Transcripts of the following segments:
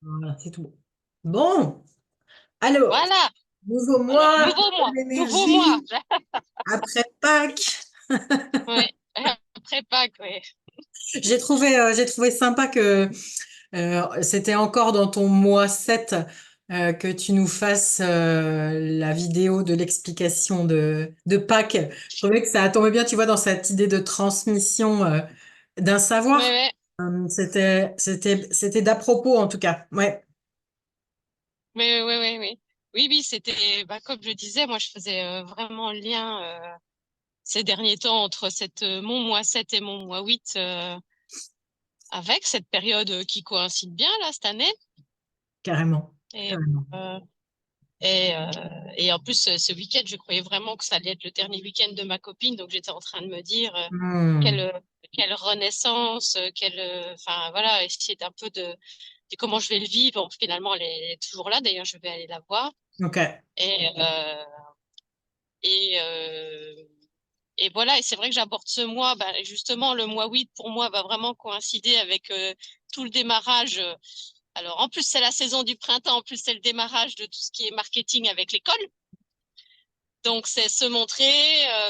Voilà, c'est tout. Bon, alors, Voilà, nouveau alors, mois, nouveau mois, nouveau mois. l'énergie après Pâques. Oui, après Pâques, oui. J'ai trouvé sympa que c'était encore dans ton mois 7 que tu nous fasses la vidéo de l'explication de Pâques. Je trouvais que ça a tombé bien, tu vois, dans cette idée de transmission d'un Oui, savoir. oui, C'était d'à propos en tout cas. Ouais, oui, oui, oui, oui. Oui, oui, c'était, bah, comme je disais, moi, je faisais vraiment le lien ces derniers temps entre mon mois 7 et mon mois 8 avec cette période qui coïncide bien, là, cette année. carrément, Et, carrément. euh, et, euh, et en plus, ce week-end, je croyais vraiment que ça allait être le dernier week-end de ma copine, donc j'étais en train de me dire quelle, Hmm. euh, quelle renaissance, enfin voilà, essayer d'un peu de comment je vais le vivre. Bon, finalement, elle est toujours là, d'ailleurs, je vais aller la voir. Ok. Et, euh, et, euh, et voilà, et c'est vrai que j'aborde ce mois, bah, justement, le mois 8 pour moi va vraiment coïncider avec tout le démarrage. Alors, en plus, c'est la saison du printemps, en plus, c'est le démarrage de tout ce qui est marketing avec l'école. Donc, c'est se montrer,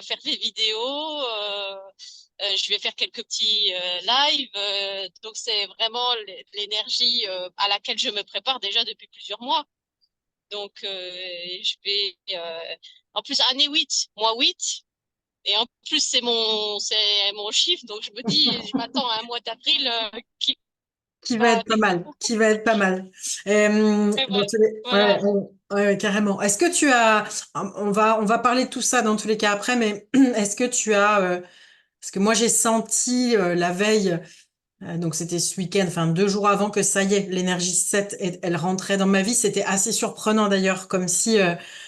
faire des vidéos. Je vais faire quelques petits lives. Donc, c'est vraiment l'énergie à laquelle je me prépare déjà depuis plusieurs mois. Donc, je vais. En plus, année 8 mois 8. Et en plus, c'est mon chiffre. Donc, je me dis, je m'attends à un mois d'avril qui Qui va va être pas aller. mal, qui va être pas mal. Mais Dans voilà. tous les- Voilà. ouais, ouais, carrément. Est-ce que tu as, on va parler de tout ça dans tous les cas après, mais est-ce que tu as, parce que moi j'ai senti la veille, donc c'était ce week-end, enfin 2 jours avant que ça y est, l'énergie 7, elle rentrait dans ma vie. C'était assez surprenant d'ailleurs, comme si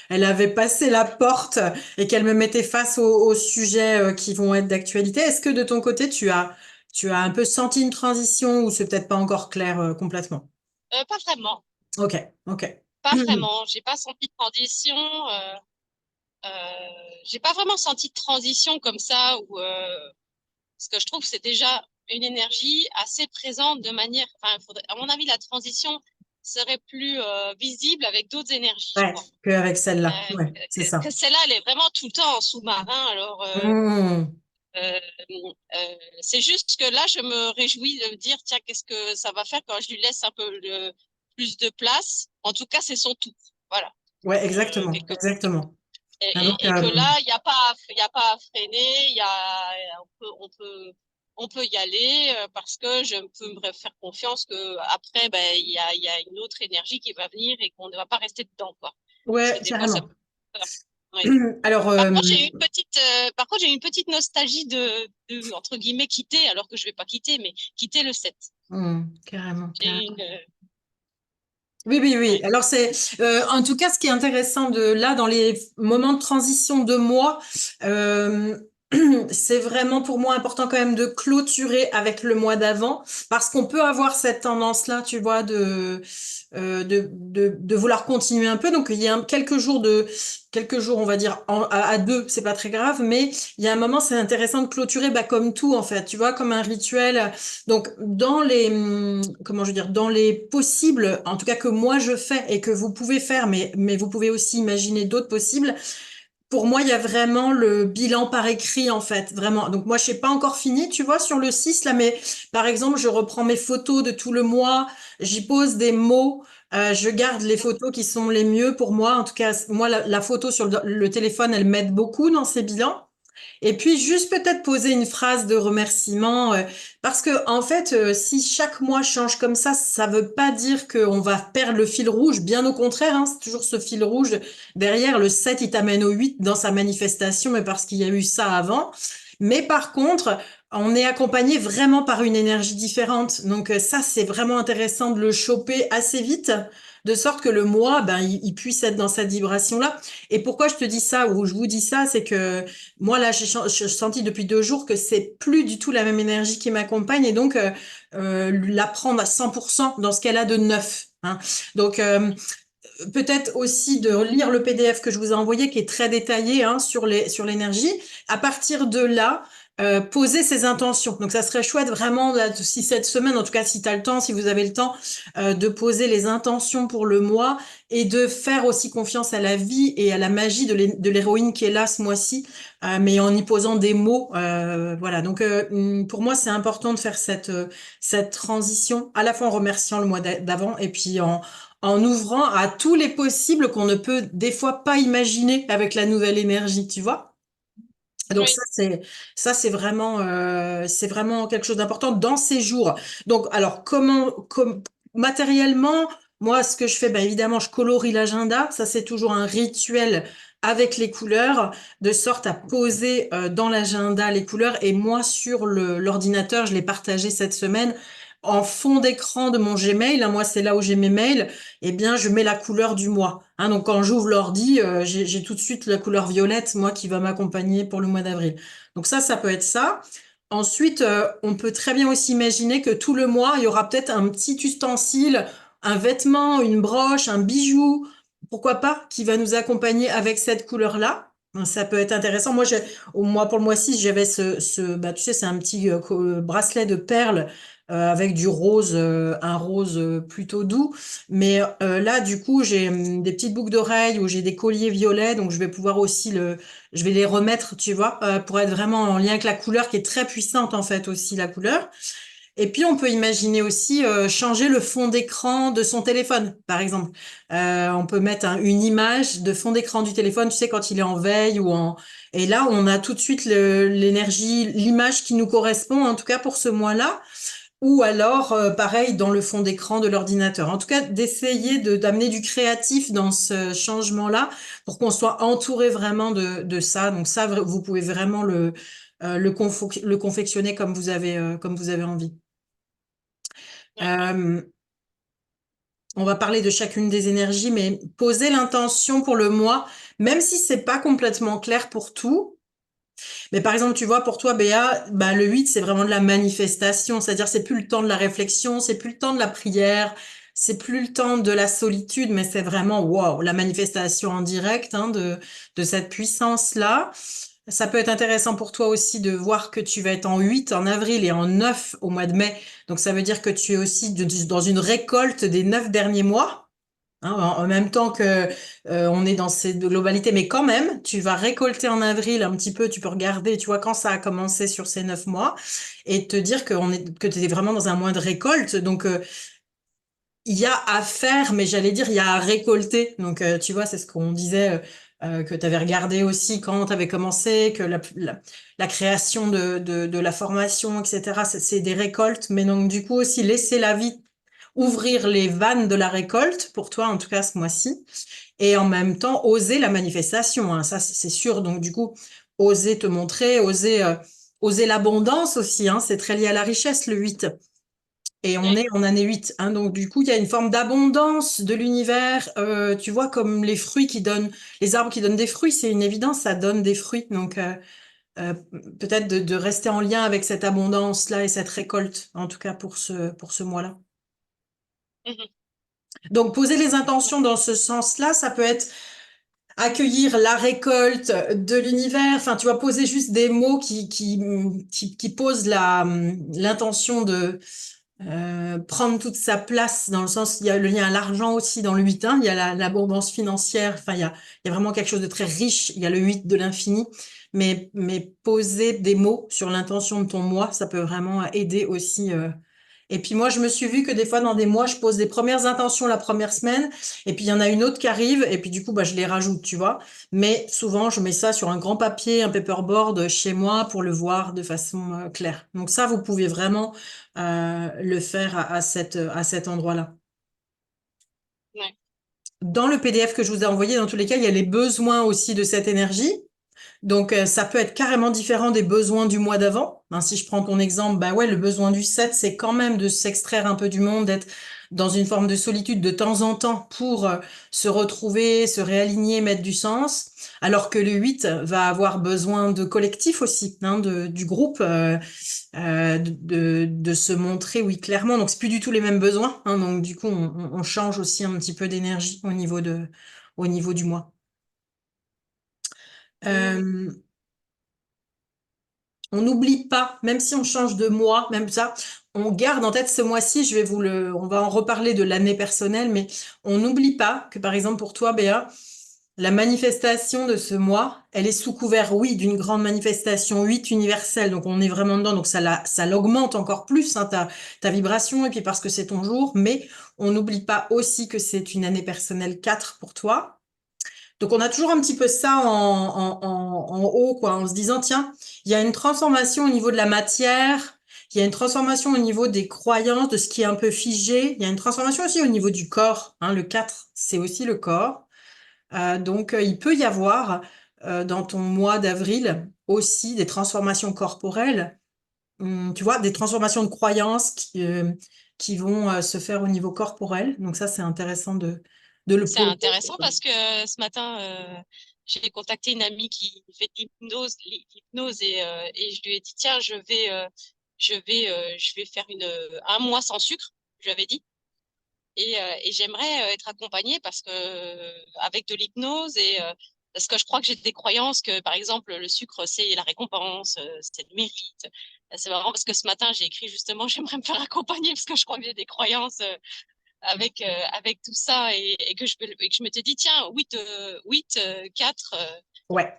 elle avait passé la porte et qu'elle me mettait face aux sujets qui vont être d'actualité. Est-ce que de ton côté, tu as un peu senti une transition ou c'est peut-être pas encore clair complètement? Pas vraiment. Ok, ok. Pas vraiment. J'ai pas senti de transition. J'ai pas vraiment senti de transition comme ça, parce que je trouve que c'est déjà une énergie assez présente de manière. Enfin, à mon avis, la transition serait plus visible avec d'autres énergies, je Ouais, crois. qu'avec celle-là. Euh, Ouais, c'est que ça. celle-là, elle est vraiment tout le temps en sous-marin. Alors, Hmm. euh, c'est juste que là, je me réjouis de me dire, tiens, qu'est-ce que ça va faire quand je lui laisse un peu plus de place. En tout cas, c'est son tout. Voilà. Ouais, exactement, Quelque exactement. Ah, donc, et que là, il y a pas à freiner, on peut y aller parce que je peux me faire confiance que après, ben, il y a une autre énergie qui va venir et qu'on ne va pas rester dedans, quoi. Parce que ouais, des fois, ça carrément. peut faire peur. Ouais. Alors, Par contre, j'ai eu une petite nostalgie entre guillemets, quitter, alors que je vais pas quitter, mais quitter le 7. carrément, J'ai carrément. une, Oui, oui, oui. ouais. Alors c'est, en tout cas, ce qui est intéressant de là, dans les moments de transition de mois, euh, c'est vraiment pour moi important quand même de clôturer avec le mois d'avant, parce qu'on peut avoir cette tendance-là, tu vois, de vouloir continuer un peu. Donc il y a quelques jours, on va dire à deux, c'est pas très grave, mais il y a un moment, c'est intéressant de clôturer, bah, comme tout en fait, tu vois, comme un rituel. Donc, comment je veux dire, dans les possibles, en tout cas que moi je fais et que vous pouvez faire, mais vous pouvez aussi imaginer d'autres possibles. Pour moi, il y a vraiment le bilan par écrit, en fait, vraiment. Donc, moi, je sais pas encore fini, tu vois, sur le 6 là, mais par exemple, je reprends mes photos de tout le mois, j'y pose des mots, je garde les photos qui sont les mieux pour moi. En tout cas, moi, la photo sur le téléphone, elle m'aide beaucoup dans ces bilans. Et puis juste peut-être poser une phrase de remerciement, parce que en fait, si chaque mois change comme ça veut pas dire qu'on va perdre le fil rouge. Bien au contraire, hein, c'est toujours ce fil rouge derrière. Le 7 il t'amène au 8 dans sa manifestation, mais parce qu'il y a eu ça avant. Mais par contre, on est accompagné vraiment par une énergie différente. Donc ça, c'est vraiment intéressant de le choper assez vite, de sorte que le mois, ben, il puisse être dans cette vibration-là. Et pourquoi je te dis ça, ou je vous dis ça, c'est que moi, là, j'ai senti depuis 2 jours que c'est plus du tout la même énergie qui m'accompagne et donc la prendre à 100% dans ce qu'elle a de neuf. Hein. Donc, peut-être aussi de lire le PDF que je vous ai envoyé qui est très détaillé hein, sur l'énergie. À partir de là, poser ses intentions. Donc ça serait chouette vraiment, là, si cette semaine, en tout cas si tu as le temps, si vous avez le temps, de poser les intentions pour le mois et de faire aussi confiance à la vie et à la magie de l'héroïne qui est là ce mois-ci, mais en y posant des mots. Voilà, donc pour moi c'est important de faire cette transition, à la fois en remerciant le mois d'avant et puis en ouvrant à tous les possibles qu'on ne peut des fois pas imaginer avec la nouvelle énergie, tu vois? Donc Oui, ça c'est vraiment quelque chose d'important dans ces jours. Donc alors matériellement, moi ce que je fais, ben évidemment je colorie l'agenda. Ça c'est toujours un rituel avec les couleurs, de sorte à poser dans l'agenda les couleurs. Et moi sur l'ordinateur, je l'ai partagé cette semaine en fond d'écran de mon Gmail. Hein, moi c'est là où j'ai mes mails. Eh bien je mets la couleur du mois. Hein, donc quand j'ouvre l'ordi, j'ai tout de suite la couleur violette, moi, qui va m'accompagner pour le mois d'avril. Donc ça peut être ça. Ensuite, on peut très bien aussi imaginer que tout le mois, il y aura peut-être un petit ustensile, un vêtement, une broche, un bijou, pourquoi pas, qui va nous accompagner avec cette couleur-là. Hein, ça peut être intéressant. Moi, pour le mois-ci, j'avais bah, tu sais, c'est un petit bracelet de perles avec du rose, un rose plutôt doux. Mais là, du coup, j'ai des petites boucles d'oreilles ou j'ai des colliers violets, donc je vais pouvoir aussi je vais les remettre, tu vois, pour être vraiment en lien avec la couleur qui est très puissante en fait aussi la couleur. Et puis on peut imaginer aussi changer le fond d'écran de son téléphone, par exemple. On peut mettre une image de fond d'écran du téléphone, tu sais, quand il est en veille ou en. Et là, on a tout de suite l'énergie, l'image qui nous correspond, en tout cas pour ce mois-là. Ou alors, pareil, dans le fond d'écran de l'ordinateur. En tout cas, d'essayer d'amener du créatif dans ce changement-là pour qu'on soit entouré vraiment de ça. Donc ça, vous pouvez vraiment le confectionner comme vous avez envie. ouais. Euh, on va parler de chacune des énergies, mais poser l'intention pour le mois, même si c'est pas complètement clair pour tout. Mais par exemple, tu vois, pour toi, Béa, bah, le 8, c'est vraiment de la manifestation. C'est-à-dire, c'est plus le temps de la réflexion, c'est plus le temps de la prière, c'est plus le temps de la solitude, mais c'est vraiment, wow, la manifestation en direct, hein, de cette puissance-là. Ça peut être intéressant pour toi aussi de voir que tu vas être en 8 en avril et en 9 au mois de mai. Donc, ça veut dire que tu es aussi dans une récolte des 9 derniers mois. Hein, en même temps que on est dans cette globalité, mais quand même, tu vas récolter en avril un petit peu, tu peux regarder, tu vois, quand ça a commencé sur ces 9 mois, et te dire que tu es vraiment dans un mois de récolte. Donc, il y a à faire, mais j'allais dire, il y a à récolter. Donc, tu vois, c'est ce qu'on disait, que tu avais regardé aussi quand tu avais commencé, que la création de la formation, etc., c'est des récoltes. Mais donc, du coup, aussi, laisser la vie ouvrir les vannes de la récolte, pour toi en tout cas ce mois-ci, et en même temps oser la manifestation, hein, ça c'est sûr. Donc du coup, oser te montrer, oser l'abondance aussi, hein, c'est très lié à la richesse le 8. Et on Ouais. est en année 8, hein, donc du coup, il y a une forme d'abondance de l'univers. Tu vois, comme les fruits qui donnent, les arbres qui donnent des fruits, c'est une évidence, ça donne des fruits. Donc, euh, peut-être de rester en lien avec cette abondance-là et cette récolte, en tout cas pour ce mois-là. Mhm. Donc, poser les intentions dans ce sens-là, ça peut être accueillir la récolte de l'univers. Enfin, tu vas poser juste des mots qui posent l'intention de prendre toute sa place dans le sens, il y a le lien à l'argent aussi dans le 8, hein, il y a l'abondance financière. Enfin, il y a vraiment quelque chose de très riche. Il y a le 8 de l'infini. Mais poser des mots sur l'intention de ton moi, ça peut vraiment aider aussi. Et puis moi, je me suis vue que des fois, dans des mois, je pose des premières intentions la première semaine, et puis il y en a une autre qui arrive, et puis du coup, bah, je les rajoute, tu vois. Mais souvent, je mets ça sur un grand papier, un paperboard chez moi pour le voir de façon claire. Donc ça, vous pouvez vraiment le faire à cet endroit-là. Ouais. Dans le PDF que je vous ai envoyé, dans tous les cas, il y a les besoins aussi de cette énergie. Donc, ça peut être carrément différent des besoins du mois d'avant. Hein, si je prends ton exemple, bah ouais, le besoin du 7, c'est quand même de s'extraire un peu du monde, d'être dans une forme de solitude de temps en temps pour se retrouver, se réaligner, mettre du sens. Alors que le 8 va avoir besoin de collectif aussi, hein, du groupe, de se montrer, oui, clairement. Donc, c'est plus du tout les mêmes besoins. Hein, donc, du coup, on change aussi un petit peu d'énergie au niveau du mois. Mhm. Euh, On n'oublie pas, même si on change de mois, même ça, on garde en tête ce mois-ci, on va en reparler de l'année personnelle, mais on n'oublie pas que, par exemple, pour toi, Béa, la manifestation de ce mois, elle est sous couvert, oui, d'une grande manifestation 8 universelle. Donc, on est vraiment dedans. Donc, ça l'augmente encore plus, hein, ta vibration. Et puis, parce que c'est ton jour. Mais on n'oublie pas aussi que c'est une année personnelle 4 pour toi. Donc, on a toujours un petit peu ça en haut, quoi, en se disant, tiens, il y a une transformation au niveau de la matière. Il y a une transformation au niveau des croyances, de ce qui est un peu figé. Il y a une transformation aussi au niveau du corps, hein. Le 4, c'est aussi le corps. Il peut y avoir dans ton mois d'avril aussi des transformations corporelles, tu vois, des transformations de croyances qui vont se faire au niveau corporel. Donc ça, c'est intéressant de le C'est poser. intéressant parce que ce matin, j'ai contacté une amie qui fait de l'hypnose et je lui ai dit, tiens, je vais faire un mois sans sucre, je lui avais dit. Et j'aimerais être accompagnée parce que avec de l'hypnose parce que je crois que j'ai des croyances que, par exemple, le sucre, c'est la récompense, c'est le mérite. C'est marrant parce que ce matin, j'ai écrit justement, j'aimerais me faire accompagner parce que je crois que j'ai des croyances avec tout ça et et que je m'étais dit, tiens, 4, Ouais,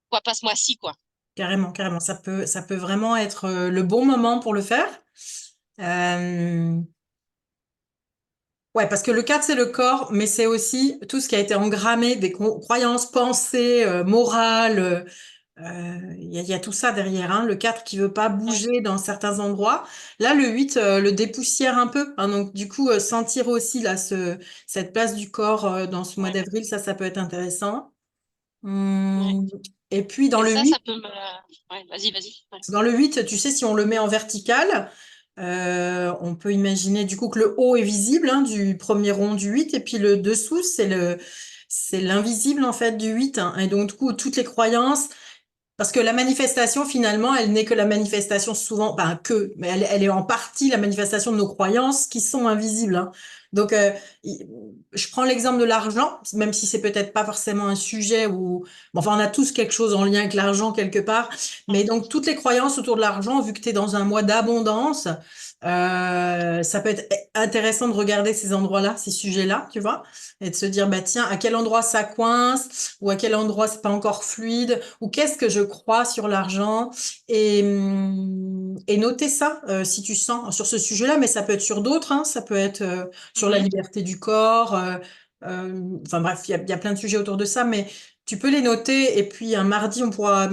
quoi, passe moi ci quoi. carrément, carrément. Ça peut vraiment être le bon moment pour le faire. Euh, Ouais, parce que le 4, c'est le corps, mais c'est aussi tout ce qui a été engrammé, des croyances, pensées, morales. Il y a tout ça derrière, hein. Le 4 qui veut pas Ouais, bouger dans certains endroits. Là, le 8 le dépoussière un peu, hein. Donc, du coup, sentir aussi là, cette place du corps dans ce mois ouais, d'avril, ça peut être intéressant. ouais. Hum, Et puis, Et ça peut me... Ouais, vas-y, vas-y. Ouais. dans le 8, tu sais, si on le met en vertical, on peut imaginer du coup que le haut est visible, hein, du premier rond du 8, et puis le dessous, c'est l'invisible en fait du 8, hein. Et donc, du coup, toutes les croyances, parce que la manifestation, finalement, elle n'est que la manifestation souvent, mais elle est en partie la manifestation de nos croyances qui sont invisibles, hein. Donc, je prends l'exemple de l'argent, même si c'est peut-être pas forcément un sujet où, bon, enfin, on a tous quelque chose en lien avec l'argent quelque part. Mais donc, toutes les croyances autour de l'argent, vu que tu es dans un mois d'abondance, ça peut être intéressant de regarder ces endroits-là, ces sujets-là, tu vois, et de se dire, bah, tiens, à quel endroit ça coince, ou à quel endroit c'est pas encore fluide, ou qu'est-ce que je crois sur l'argent, et noter ça, si tu sens sur ce sujet-là, mais ça peut être sur d'autres, hein, ça peut être sur la Mhm. liberté du corps, enfin bref, il y a plein de sujets autour de ça, mais tu peux les noter et puis un mardi,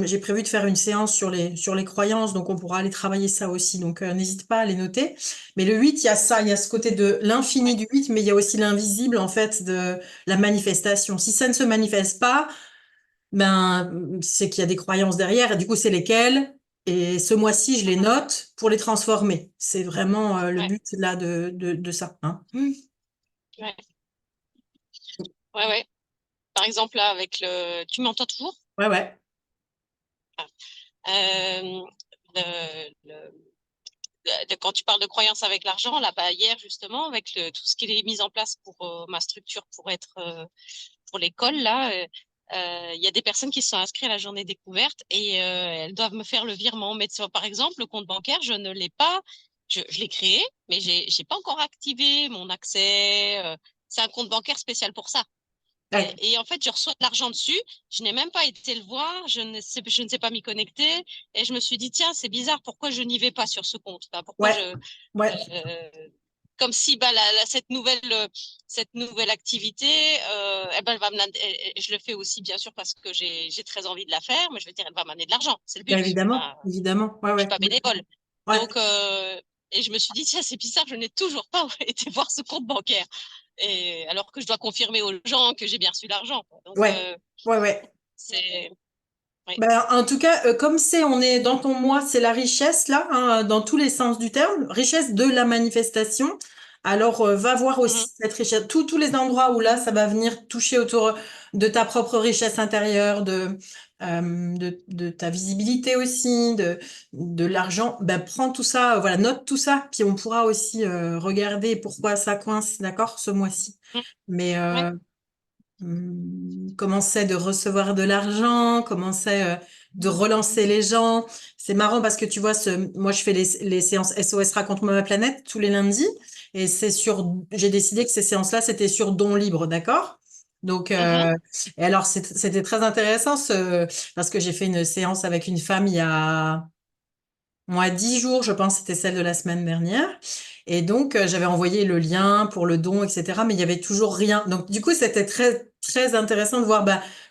j'ai prévu de faire une séance sur les croyances, donc on pourra aller travailler ça aussi. Donc n'hésite pas à les noter. Mais le 8, il y a ça, il y a ce côté de l'infini Ouais. du 8, mais il y a aussi l'invisible en fait de la manifestation. Si ça ne se manifeste pas, ben c'est qu'il y a des croyances derrière et du coup c'est lesquelles. Et ce mois-ci, je les Mhm. note pour les transformer. C'est vraiment le Ouais. but là de ça, hein. Ouais. Ouais, ouais. Par exemple, là, avec Tu m'entends toujours? Ouais, ouais. Euh, Quand tu parles de croyance avec l'argent, là, bah, hier, justement, avec tout ce qui est mis en place pour ma structure pour l'école, là, il y a des personnes qui se sont inscrites à la journée découverte et elles doivent me faire le virement. Mais par exemple, le compte bancaire, je ne l'ai pas, je l'ai créé, mais j'ai pas encore activé mon accès. C'est un compte bancaire spécial pour ça. Ouais. Et en fait, je reçois de l'argent dessus. Je n'ai même pas été le voir. Je ne sais pas m'y connecter. Et je me suis dit, tiens, c'est bizarre. Pourquoi je n'y vais pas sur ce compte? Enfin, pourquoi Ouais. Ouais. comme si bah, cette nouvelle activité, eh ben, elle va je le fais aussi, bien sûr, parce que j'ai très envie de la faire. Mais je veux dire, elle va m'amener de l'argent. C'est le Bah, but. évidemment, Enfin, évidemment. Ouais, je suis ouais. pas bénévole. Ouais. Donc, et je me suis dit, tiens, c'est bizarre. Je n'ai toujours pas été voir ce compte bancaire. Et alors que je dois confirmer aux gens que j'ai bien reçu l'argent, quoi. Donc, Ouais. Ouais, ouais. c'est, oui. Ben, en tout cas, on est dans ton moi, c'est la richesse là, hein, dans tous les sens du terme, richesse de la manifestation. Alors, va voir Mhm. aussi cette richesse, tous les endroits où là, ça va venir toucher autour de ta propre richesse intérieure, de ta visibilité aussi, de l'argent. Ben, prends tout ça, voilà, note tout ça, puis on pourra aussi regarder pourquoi ça coince, d'accord, ce mois-ci. Mhm. Mais Ouais. comment c'est de recevoir de l'argent, comment c'est de relancer les gens. C'est marrant parce que tu vois, moi je fais les séances SOS Raconte-moi ma planète tous les lundis et j'ai décidé que ces séances-là, c'était sur don libre, d'accord? Donc, Mhm, et alors c'était très intéressant parce que j'ai fait une séance avec une femme il y a moi, 10 jours, je pense, c'était celle de la semaine dernière. Et donc, j'avais envoyé le lien pour le don, etc. Mais il y avait toujours rien. Donc, du coup, c'était très, très intéressant de voir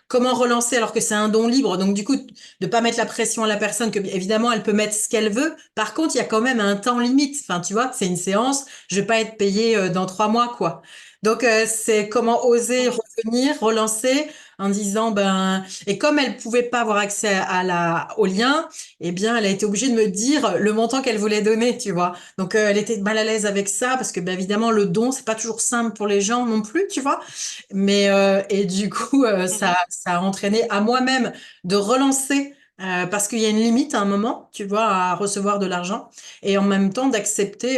comment relancer alors que c'est un don libre. Donc, du coup, de pas mettre la pression à la personne, que évidemment, elle peut mettre ce qu'elle veut. Par contre, il y a quand même un temps limite. Enfin, tu vois, c'est une séance. Je vais pas être payée dans 3 mois, quoi. Donc, c'est comment oser mhm, revenir, relancer en disant, et comme elle pouvait pas avoir accès au lien, eh bien, elle a été obligée de me dire le montant qu'elle voulait donner, tu vois. Donc, elle était mal à l'aise avec ça parce que, évidemment, le don, c'est pas toujours simple pour les gens non plus, tu vois. Mais et du coup, mhm, ça a entraîné à moi-même de relancer parce qu'il y a une limite à un moment, tu vois, à recevoir de l'argent et en même temps d'accepter,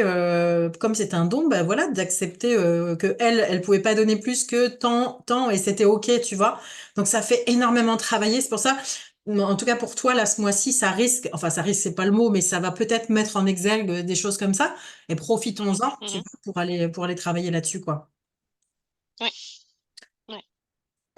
comme c'est un don, voilà, d'accepter que elle pouvait pas donner plus que tant et c'était ok, tu vois. Donc ça fait énormément travailler. C'est pour ça. En tout cas, pour toi, là, ce mois-ci, ça risque, c'est pas le mot, mais ça va peut-être mettre en exergue des choses comme ça. Et profitons-en, tu mhm. vois, pour aller travailler là-dessus, quoi. Ouais, ouais,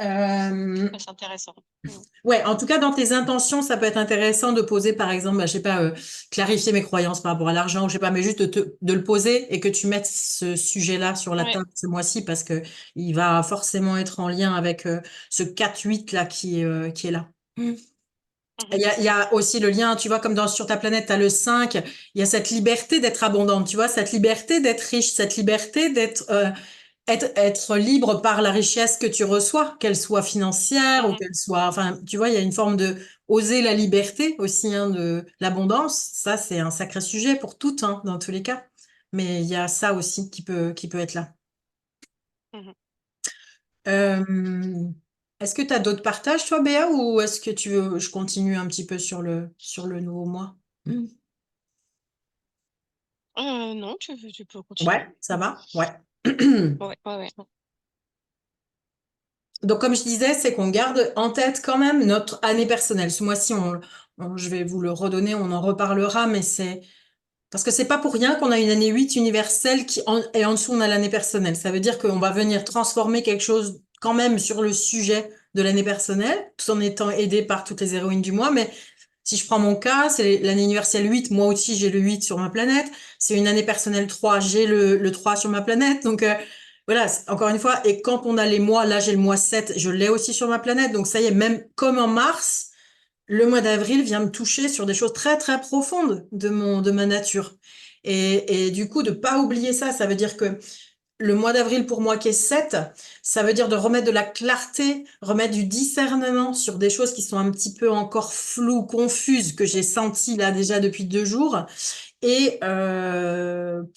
Euh, ouais, c'est intéressant. Mhm. ouais, en tout cas, dans tes intentions, ça peut être intéressant de poser, par exemple, je sais pas, clarifier mes croyances par rapport à l'argent, ou je sais pas, mais juste de le poser et que tu mettes ce sujet-là sur la Ouais. table ce mois-ci parce que il va forcément être en lien avec ce 4-8 là qui est là. Mm. Mhm, Il y a aussi le lien, tu vois, comme sur ta planète, tu as le 5, il y a cette liberté d'être abondante, tu vois, cette liberté d'être riche, cette liberté être libre par la richesse que tu reçois, qu'elle soit financière ou mhm, qu'elle soit, enfin, tu vois, il y a une forme de oser la liberté aussi, hein, de l'abondance. Ça, c'est un sacré sujet pour toutes, hein, dans tous les cas. Mais il y a ça aussi qui peut être là. mhm. Euh, est-ce que tu as d'autres partages, toi, Béa, ou est-ce que tu veux, je continue un petit peu sur le nouveau mois? Mm. Non, tu peux Ouais, continuer. ça va? Ouais. Ouais, ouais, ouais. Donc, comme je disais, c'est qu'on garde en tête quand même notre année personnelle. Ce mois-ci, je vais vous le redonner, on en reparlera, mais c'est parce que c'est pas pour rien qu'on a une année 8 universelle et en dessous, on a l'année personnelle. Ça veut dire qu'on va venir transformer quelque chose quand même sur le sujet de l'année personnelle, tout en étant aidé par toutes les héroïnes du mois. Mais si je prends mon cas, c'est l'année universelle 8. Moi aussi, j'ai le 8 sur ma planète. C'est une année personnelle 3. J'ai le 3 sur ma planète. Donc, voilà, encore une fois. Et quand on a les mois, là, j'ai le mois 7. Je l'ai aussi sur ma planète. Donc, ça y est, même comme en mars, le mois d'avril vient me toucher sur des choses très, très profondes de ma nature. Et du coup, de pas oublier ça, ça veut dire que le mois d'avril pour moi qui est 7, ça veut dire de remettre de la clarté, remettre du discernement sur des choses qui sont un petit peu encore floues, confuses, que j'ai senties là déjà depuis 2 jours, et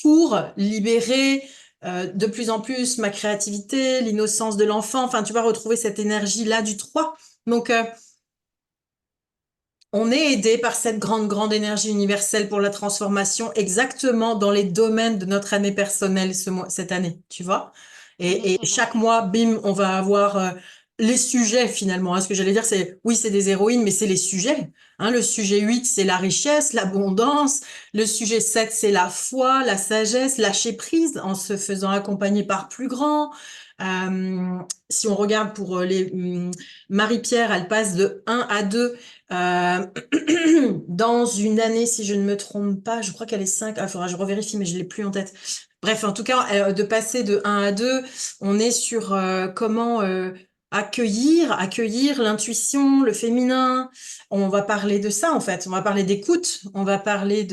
pour libérer de plus en plus ma créativité, l'innocence de l'enfant, enfin tu vas retrouver cette énergie-là du 3. Donc on est aidé par cette grande, grande énergie universelle pour la transformation exactement dans les domaines de notre année personnelle cette année, tu vois. Mhm, Et mhm, chaque mois, bim, on va avoir les sujets finalement, hein. Ce que j'allais dire, c'est, oui, c'est des héroïnes, mais c'est les sujets. Hein. Le sujet 8, c'est la richesse, l'abondance. Le sujet 7, c'est la foi, la sagesse, lâcher prise en se faisant accompagner par plus grand. Euh, si on regarde pour Marie-Pierre, elle passe de 1 à 2 euh, dans une année, si je ne me trompe pas, je crois qu'elle est 5. Il faudra que je revérifie, mais je l'ai plus en tête. Bref, en tout cas, de passer de 1 à 2, on est sur comment accueillir l'intuition, le féminin. On va parler de ça, en fait. On va parler d'écoute, on va parler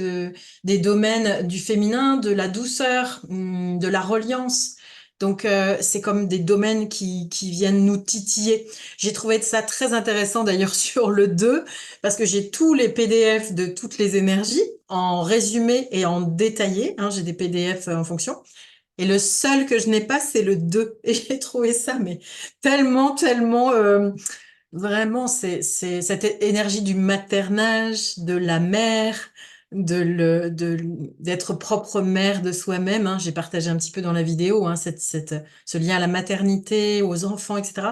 des domaines du féminin, de la douceur, de la reliance. Donc, c'est comme des domaines qui viennent nous titiller. J'ai trouvé ça très intéressant d'ailleurs sur le 2 parce que j'ai tous les PDF de toutes les énergies en résumé et en détaillé. Hein, j'ai des PDF en fonction. Et le seul que je n'ai pas, c'est le 2. Et j'ai trouvé ça, mais tellement, tellement, vraiment, c'est cette énergie du maternage, de la mère, d'être propre mère de soi-même. Hein. J'ai partagé un petit peu dans la vidéo, hein, ce lien à la maternité, aux enfants, etc.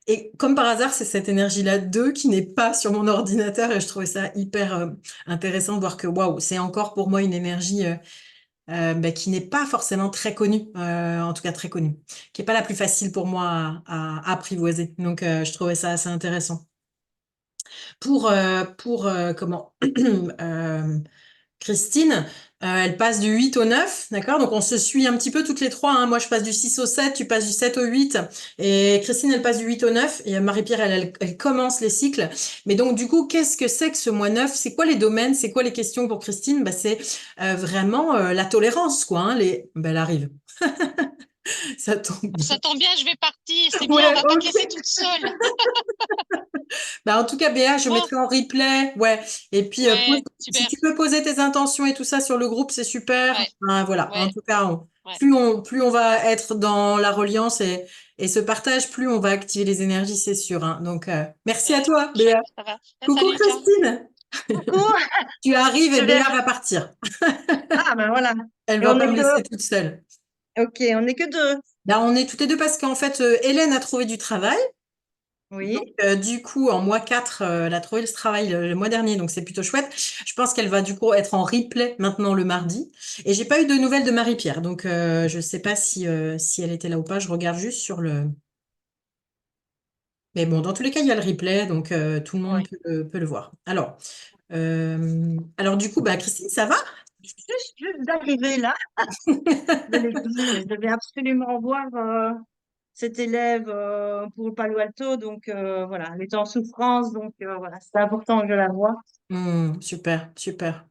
Et comme par hasard, c'est cette énergie-là 2 qui n'est pas sur mon ordinateur et je trouvais ça hyper intéressant de voir que waouh, c'est encore pour moi une énergie bah, qui n'est pas forcément très connue, en tout cas très connue, qui est pas la plus facile pour moi à apprivoiser. Donc je trouvais ça assez intéressant. Pour comment euh, Christine, elle passe du 8 au 9, d'accord? Donc on se suit un petit peu toutes les trois, hein. Moi je passe du 6 au 7, tu passes du 7 au 8, et Christine elle passe du 8 au 9, et Marie-Pierre elle commence les cycles. Mais donc du coup, qu'est-ce que c'est que ce mois 9? C'est quoi les domaines? C'est quoi les questions pour Christine? Bah, c'est vraiment la tolérance, quoi, hein. Bah, elle arrive, ça tombe bien. Ça tombe bien, je vais partir. C'est bien, on Ouais, va pas te ok. laisser toute seule. Bah, en tout cas, Béa, je Bon, mettrai en replay. Ouais. Et puis, ouais, si super. tu peux poser tes intentions et tout ça sur le groupe, c'est super. Ouais, Hein, voilà. En ouais, tout cas, ouais. plus on va être dans la reliance et ce partage, plus on va activer les énergies, c'est sûr. Hein. Donc, merci à Ouais, toi, chouette, Béa. ça va. Coucou, Salut, ciao. Christine. Coucou, Tu arrives et je viens. Béa va partir. Ah ben voilà. Elle Et va on pas est me que, laisser toute seule. ok, on est que deux. Là, on est toutes les deux parce qu'en fait, Hélène a trouvé du travail. Donc, Oui, du coup, en mois 4, elle a trouvé le travail le mois dernier, donc c'est plutôt chouette. Je pense qu'elle va du coup être en replay maintenant le mardi. Et j'ai pas eu de nouvelles de Marie-Pierre, donc je sais pas si elle était là ou pas. Je regarde juste sur le. Mais bon, dans tous les cas, il y a le replay, donc tout le monde oui. peut le voir. Alors du coup, bah, Christine, ça va? Juste d'arriver là de l'école, je devais absolument voir cet élève pour le Palo Alto, donc voilà, elle était en souffrance, donc voilà, c'est important que je la voie. Super, super.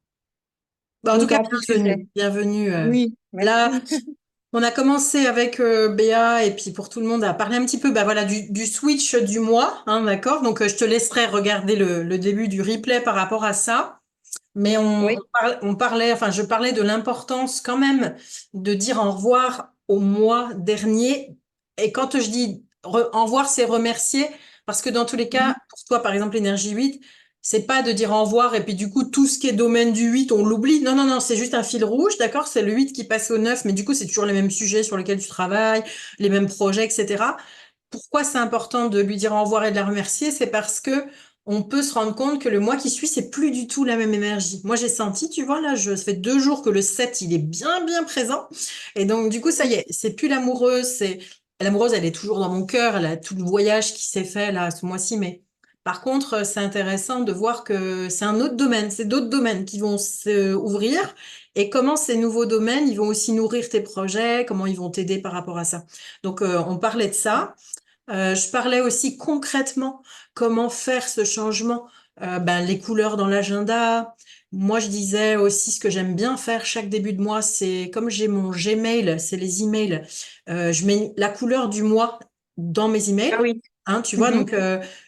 Bah, en tout cas, D'autant plus que c'est. bienvenue, bienvenue. Oui, Là, merci. on a commencé avec Béa et puis pour tout le monde à parler un petit peu bah, voilà, du switch du mois, hein, d'accord? Donc je te laisserai regarder le début du replay par rapport à ça. Mais Oui. on parlait, enfin je parlais de l'importance quand même de dire au revoir au mois dernier. Et quand je dis au revoir, c'est remercier, parce que dans tous les cas, Mhm. pour toi par exemple, l'énergie 8, c'est pas de dire au revoir et puis du coup tout ce qui est domaine du 8, on l'oublie. Non, non, non, c'est juste un fil rouge, d'accord? C'est le 8 qui passe au 9, mais du coup c'est toujours les mêmes sujets sur lesquels tu travailles, les mêmes projets, etc. Pourquoi c'est important de lui dire au revoir et de la remercier? C'est parce que on peut se rendre compte que le mois qui suit, c'est plus du tout la même énergie. Moi, j'ai senti, tu vois, là, ça fait 2 jours que le 7 il est bien, bien présent. Et donc, du coup, ça y est, c'est plus l'amoureuse, l'amoureuse, elle est toujours dans mon cœur, elle a tout le voyage qui s'est fait, là, ce mois-ci, mais par contre, c'est intéressant de voir que c'est un autre domaine, c'est d'autres domaines qui vont s'ouvrir et comment ces nouveaux domaines, ils vont aussi nourrir tes projets, comment ils vont t'aider par rapport à ça. Donc, on parlait de ça. Je parlais aussi concrètement comment faire ce changement. Ben, les couleurs dans l'agenda. Moi, je disais aussi ce que j'aime bien faire chaque début de mois, c'est comme j'ai mon Gmail, c'est les emails. Je mets la couleur du mois dans mes emails. Ah oui. Hein, tu vois, Mhm. donc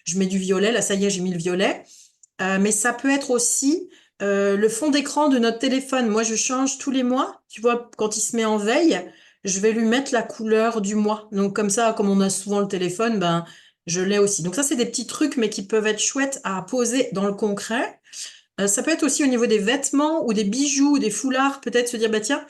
je mets du violet. Là, ça y est, j'ai mis le violet. Mais ça peut être aussi le fond d'écran de notre téléphone. Moi, je change tous les mois. Tu vois, quand il se met en veille, je vais lui mettre la couleur du mois. Donc comme ça, comme on a souvent le téléphone, ben je l'ai aussi. Donc ça, c'est des petits trucs, mais qui peuvent être chouettes à poser dans le concret. Ça peut être aussi au niveau des vêtements ou des bijoux ou des foulards, peut-être se dire, bah tiens,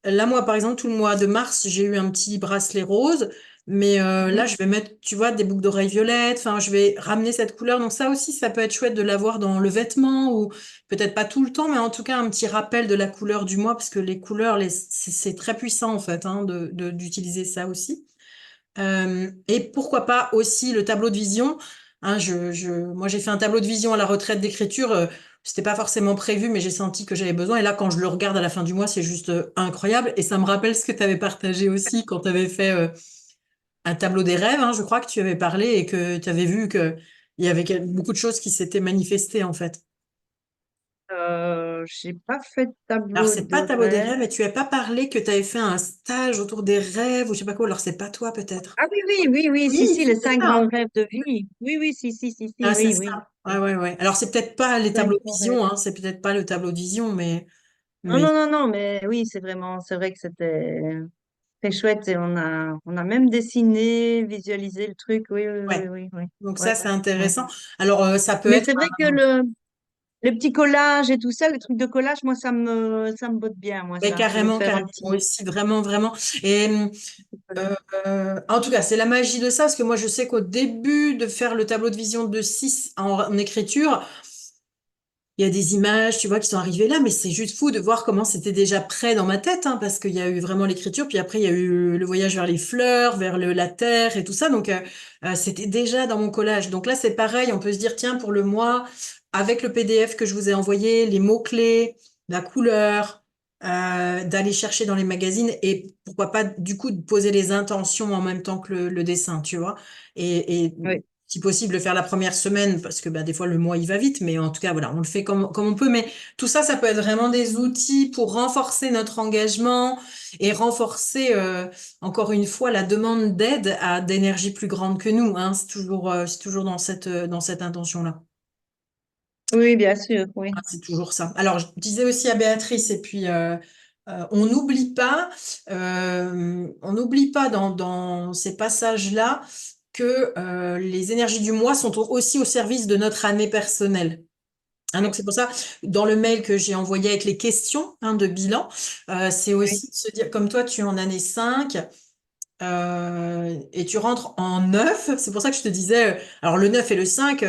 là, moi, par exemple, tout le mois de mars, j'ai eu un petit bracelet rose, mais là, Mhm. je vais mettre, tu vois, des boucles d'oreilles violettes, enfin, je vais ramener cette couleur. Donc ça aussi, ça peut être chouette de l'avoir dans le vêtement ou peut-être pas tout le temps, mais en tout cas, un petit rappel de la couleur du mois, parce que les couleurs, c'est très puissant, en fait, hein, d'utiliser ça aussi. Et pourquoi pas aussi le tableau de vision. Hein, moi, j'ai fait un tableau de vision à la retraite d'écriture. C'était pas forcément prévu, mais j'ai senti que j'avais besoin. Et là, quand je le regarde à la fin du mois, c'est juste incroyable. Et ça me rappelle ce que tu avais partagé aussi quand tu avais fait un tableau des rêves. Hein, je crois que tu avais parlé et que tu avais vu que il y avait beaucoup de choses qui s'étaient manifestées en fait. J'ai pas fait de Alors, tableau c'est pas de tableau des rêves, rêve. mais tu as pas parlé que tu avais fait un stage autour des rêves ou je sais pas quoi. Alors, c'est pas toi peut-être. Ah oui, oui, oui, oui, si, Oui, si, les c'était cinq ça. Hein. grands rêves de vie. Oui, oui, si, si, si, si, Ah, c'est oui, ça. oui. Ouais, ouais, ouais. Alors, c'est peut-être pas les Cinq tableaux de grands rêves. vision, hein. C'est peut-être pas le tableau de vision, Non, mais, non, non, non, mais oui, c'est vrai que c'était très chouette et on a même dessiné, visualisé le truc. Oui, oui, oui, ouais. oui, oui. Donc, Ouais, ça, c'est ouais. intéressant. Alors, ça peut Mais être, c'est vrai que le petit collage et tout ça, le truc de collage, moi, ça me botte bien, moi, ouais, ça, de carrément, faire un carrément. Moi petit. aussi, vraiment, vraiment. Et En tout cas, c'est la magie de ça, parce que moi, je sais qu'au début de faire le tableau de vision de 6 en écriture, il y a des images, tu vois, qui sont arrivées là, mais c'est juste fou de voir comment c'était déjà prêt dans ma tête, hein, parce qu'il y a eu vraiment l'écriture, puis après, il y a eu le voyage vers les fleurs, vers la terre et tout ça, donc c'était déjà dans mon collage. Donc là, c'est pareil, on peut se dire, tiens, pour le mois, avec le PDF que je vous ai envoyé, les mots-clés, la couleur, d'aller chercher dans les magazines, et pourquoi pas, du coup, de poser les intentions en même temps que le dessin, tu vois. Et Oui. si possible, le faire la première semaine, parce que bah, des fois le mois il va vite, mais en tout cas, voilà, on le fait comme on peut. Mais tout ça, ça peut être vraiment des outils pour renforcer notre engagement et renforcer, encore une fois, la demande d'aide à d'énergie plus grande que nous, hein. C'est toujours dans cette intention-là. Oui, bien sûr, oui. Ah, c'est toujours ça. Alors, je disais aussi à Béatrice, et puis on n'oublie pas dans ces passages-là que les énergies du mois sont aussi au service de notre année personnelle. Hein, donc Oui, c'est pour ça, dans le mail que j'ai envoyé avec les questions, hein, de bilan, c'est oui, aussi de se dire, comme toi tu es en année 5, et tu rentres en 9. C'est pour ça que je te disais, alors le 9 et le 5,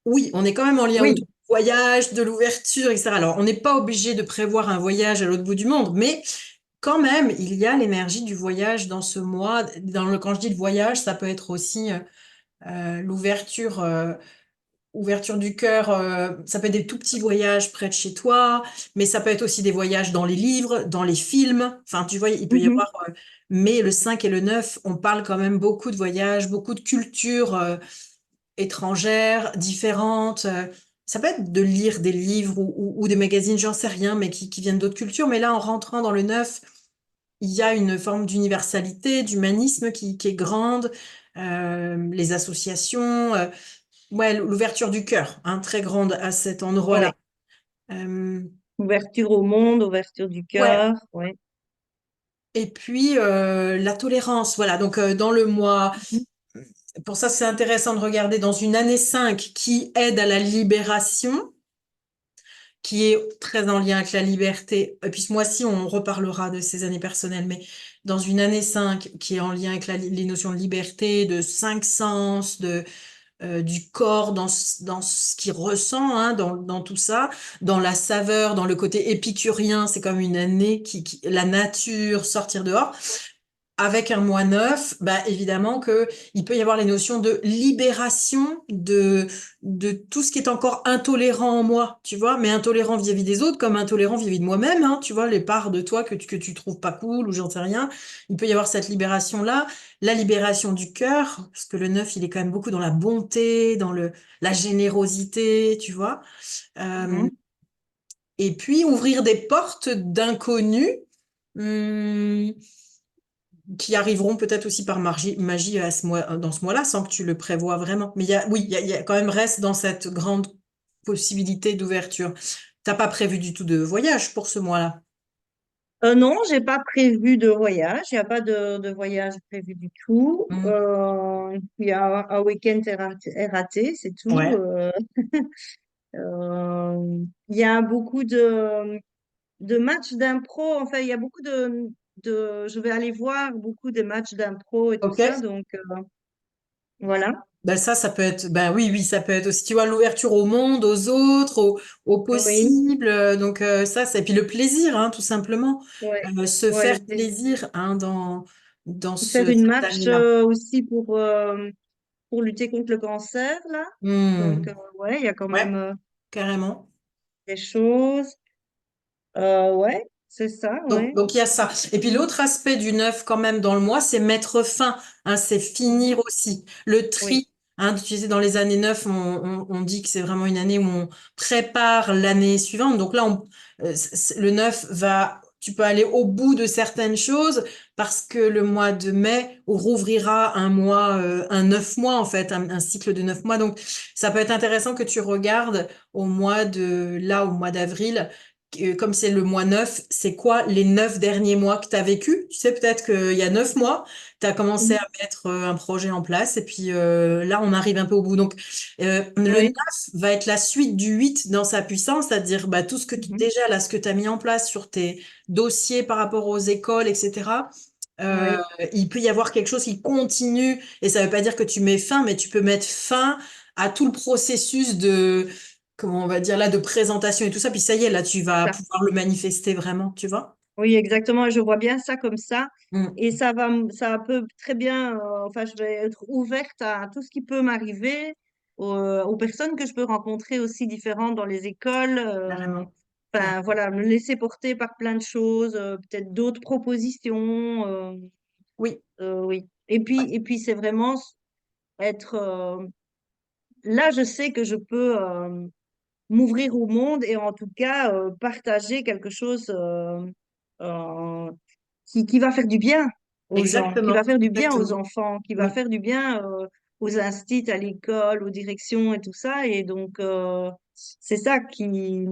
oui, on est quand même en lien autour oui. du voyage, de l'ouverture, etc. Alors, on n'est pas obligé de prévoir un voyage à l'autre bout du monde, mais quand même, il y a l'énergie du voyage dans ce mois. Quand je dis le voyage, ça peut être aussi l'ouverture. Ouverture du cœur, ça peut être des tout petits voyages près de chez toi, mais ça peut être aussi des voyages dans les livres, dans les films. Enfin, tu vois, il peut y Mhm. avoir. Mais le 5 et le 9, on parle quand même beaucoup de voyages, beaucoup de cultures étrangères, différentes. Ça peut être de lire des livres ou des magazines, j'en sais rien, mais qui viennent d'autres cultures. Mais là, en rentrant dans le 9, il y a une forme d'universalité, d'humanisme qui est grande. Les associations. Ouais, l'ouverture du cœur, hein, très grande à cet endroit-là. Oui. Euh, Ouverture au monde, ouverture du ouais. cœur, oui. Et puis la tolérance, voilà. Donc dans le mois, Mhm. pour ça c'est intéressant de regarder dans une année 5 qui aide à la libération, qui est très en lien avec la liberté. Et puis ce mois-ci, on reparlera de ces années personnelles, mais dans une année 5 qui est en lien avec les notions de liberté, de cinq sens, du corps dans ce qu'il ressent, hein, dans tout ça, dans la saveur, dans le côté épicurien, c'est comme une année la nature, sortir dehors. Avec un mois neuf, bah évidemment que il peut y avoir les notions de libération de tout ce qui est encore intolérant en moi, tu vois, mais intolérant vis-à-vis des autres comme intolérant vis-à-vis de moi-même, hein, tu vois, les parts de toi que tu trouves pas cool ou j'en sais rien. Il peut y avoir cette libération-là, la libération du cœur, parce que le neuf, il est quand même beaucoup dans la bonté, dans la générosité, tu vois. Euh, Mhm. et puis ouvrir des portes d'inconnus. hum, qui arriveront peut-être aussi par magie à dans ce mois-là, sans que tu le prévois vraiment. Mais oui, il y a quand même reste dans cette grande possibilité d'ouverture. T'as pas prévu du tout de voyage pour ce mois-là? Non, j'ai pas prévu de voyage. Il n'y a pas de voyage prévu du tout. Hmm. Il y a un week-end est raté, c'est tout. Ouais. Il y a beaucoup de matchs d'impro. Enfin, il y a beaucoup je vais aller voir beaucoup de matchs d'impro et tout Ok. ça. Donc, voilà. Ben ça peut être, ben oui, oui, ça peut être aussi, tu vois, l'ouverture au monde, aux autres, au Oui, possible. Donc ça, c'est, et puis le plaisir, hein, tout simplement. ouais, Se ouais, faire le plaisir. plaisir, hein, dans Faire une cette marche année-là. aussi pour lutter contre le cancer, là. Donc, Hmm. ouais, il y a quand Ouais, même carrément. des choses. Ouais, c'est ça, ouais. Donc il y a ça. Et puis l'autre aspect du neuf quand même dans le mois, c'est mettre fin, hein, c'est finir Mhm. aussi. Le Oui, tri, hein, tu sais, dans les années 9, on dit que c'est vraiment une année où on prépare l'année suivante. Donc là, le 9 va, tu peux aller au bout de certaines choses parce que le mois de mai rouvrira un mois, un 9 mois en fait, un cycle de 9 mois. Donc ça peut être intéressant que tu regardes au mois d'avril, comme c'est le mois 9, c'est quoi les 9 derniers mois que tu as vécu? Tu sais, peut-être qu'il y a 9 mois, tu as commencé mhm. à mettre un projet en place et puis là, on arrive un peu au bout. Donc, le 9 Oui, va être la suite du 8 dans sa puissance, c'est-à-dire bah, tout ce que mhm. déjà là, ce que tu as mis en place sur tes dossiers par rapport aux écoles, etc. Euh, Oui, il peut y avoir quelque chose qui continue, et ça veut pas dire que tu mets fin, mais tu peux mettre fin à tout le processus de, comment on va dire là, de présentation et tout ça. Puis ça y est, là, tu vas ça. pouvoir le manifester vraiment, tu vois? Oui, exactement. Je vois bien ça comme ça. Mm. Et ça peut très bien, enfin, je vais être ouverte à tout ce qui peut m'arriver, aux personnes que je peux rencontrer aussi différentes dans les écoles. Carrément. Enfin, Carrément. voilà, me laisser porter par plein de choses, peut-être d'autres propositions. Oui, Oui. ouais, Et puis c'est vraiment être, là, je sais que je peux, m'ouvrir au monde et en tout cas partager quelque chose euh, qui va faire du bien aux gens, qui va exactement. faire du bien aux Exactement. enfants, qui va Mm. faire du bien aux instits, à l'école, aux directions et tout ça. Et donc, c'est ça qui...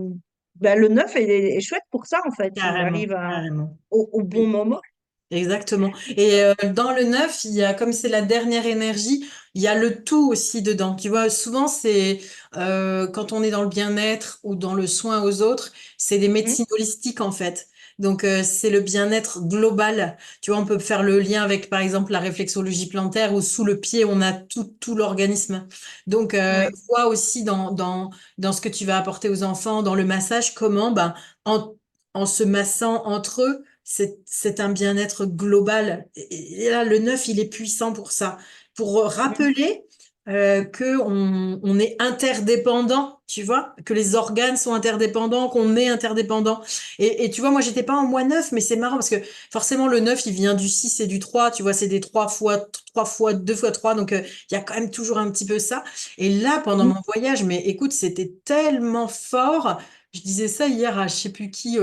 Ben, le neuf est chouette pour ça, en fait. Il Carrément. arrive Carrément. au bon Oui. moment. Exactement. Et dans le neuf, il y a, comme c'est la dernière énergie, il y a le tout aussi dedans. Tu vois, souvent c'est quand on est dans le bien-être ou dans le soin aux autres, c'est des Mhm. médecines holistiques en fait. Donc c'est le bien-être global. Tu vois, on peut faire le lien avec par exemple la réflexologie plantaire où sous le pied on a tout l'organisme. Donc Ouais. vois aussi dans ce que tu vas apporter aux enfants, dans le massage, comment ben en en se massant entre eux c'est un bien-être global. Et là, le neuf, il est puissant pour ça, pour Mhm. rappeler que on est interdépendant, tu vois, que les organes sont interdépendants, qu'on est interdépendant. Et tu vois, moi, j'étais pas en mois neuf, mais c'est marrant parce que forcément, le neuf, il vient du 6 et du 3, tu vois, c'est des 3 fois 2 fois 3, donc il y a quand même toujours un petit peu ça. Et là, pendant Mhm. mon voyage, mais écoute, c'était tellement fort. Je disais ça hier à je sais plus qui,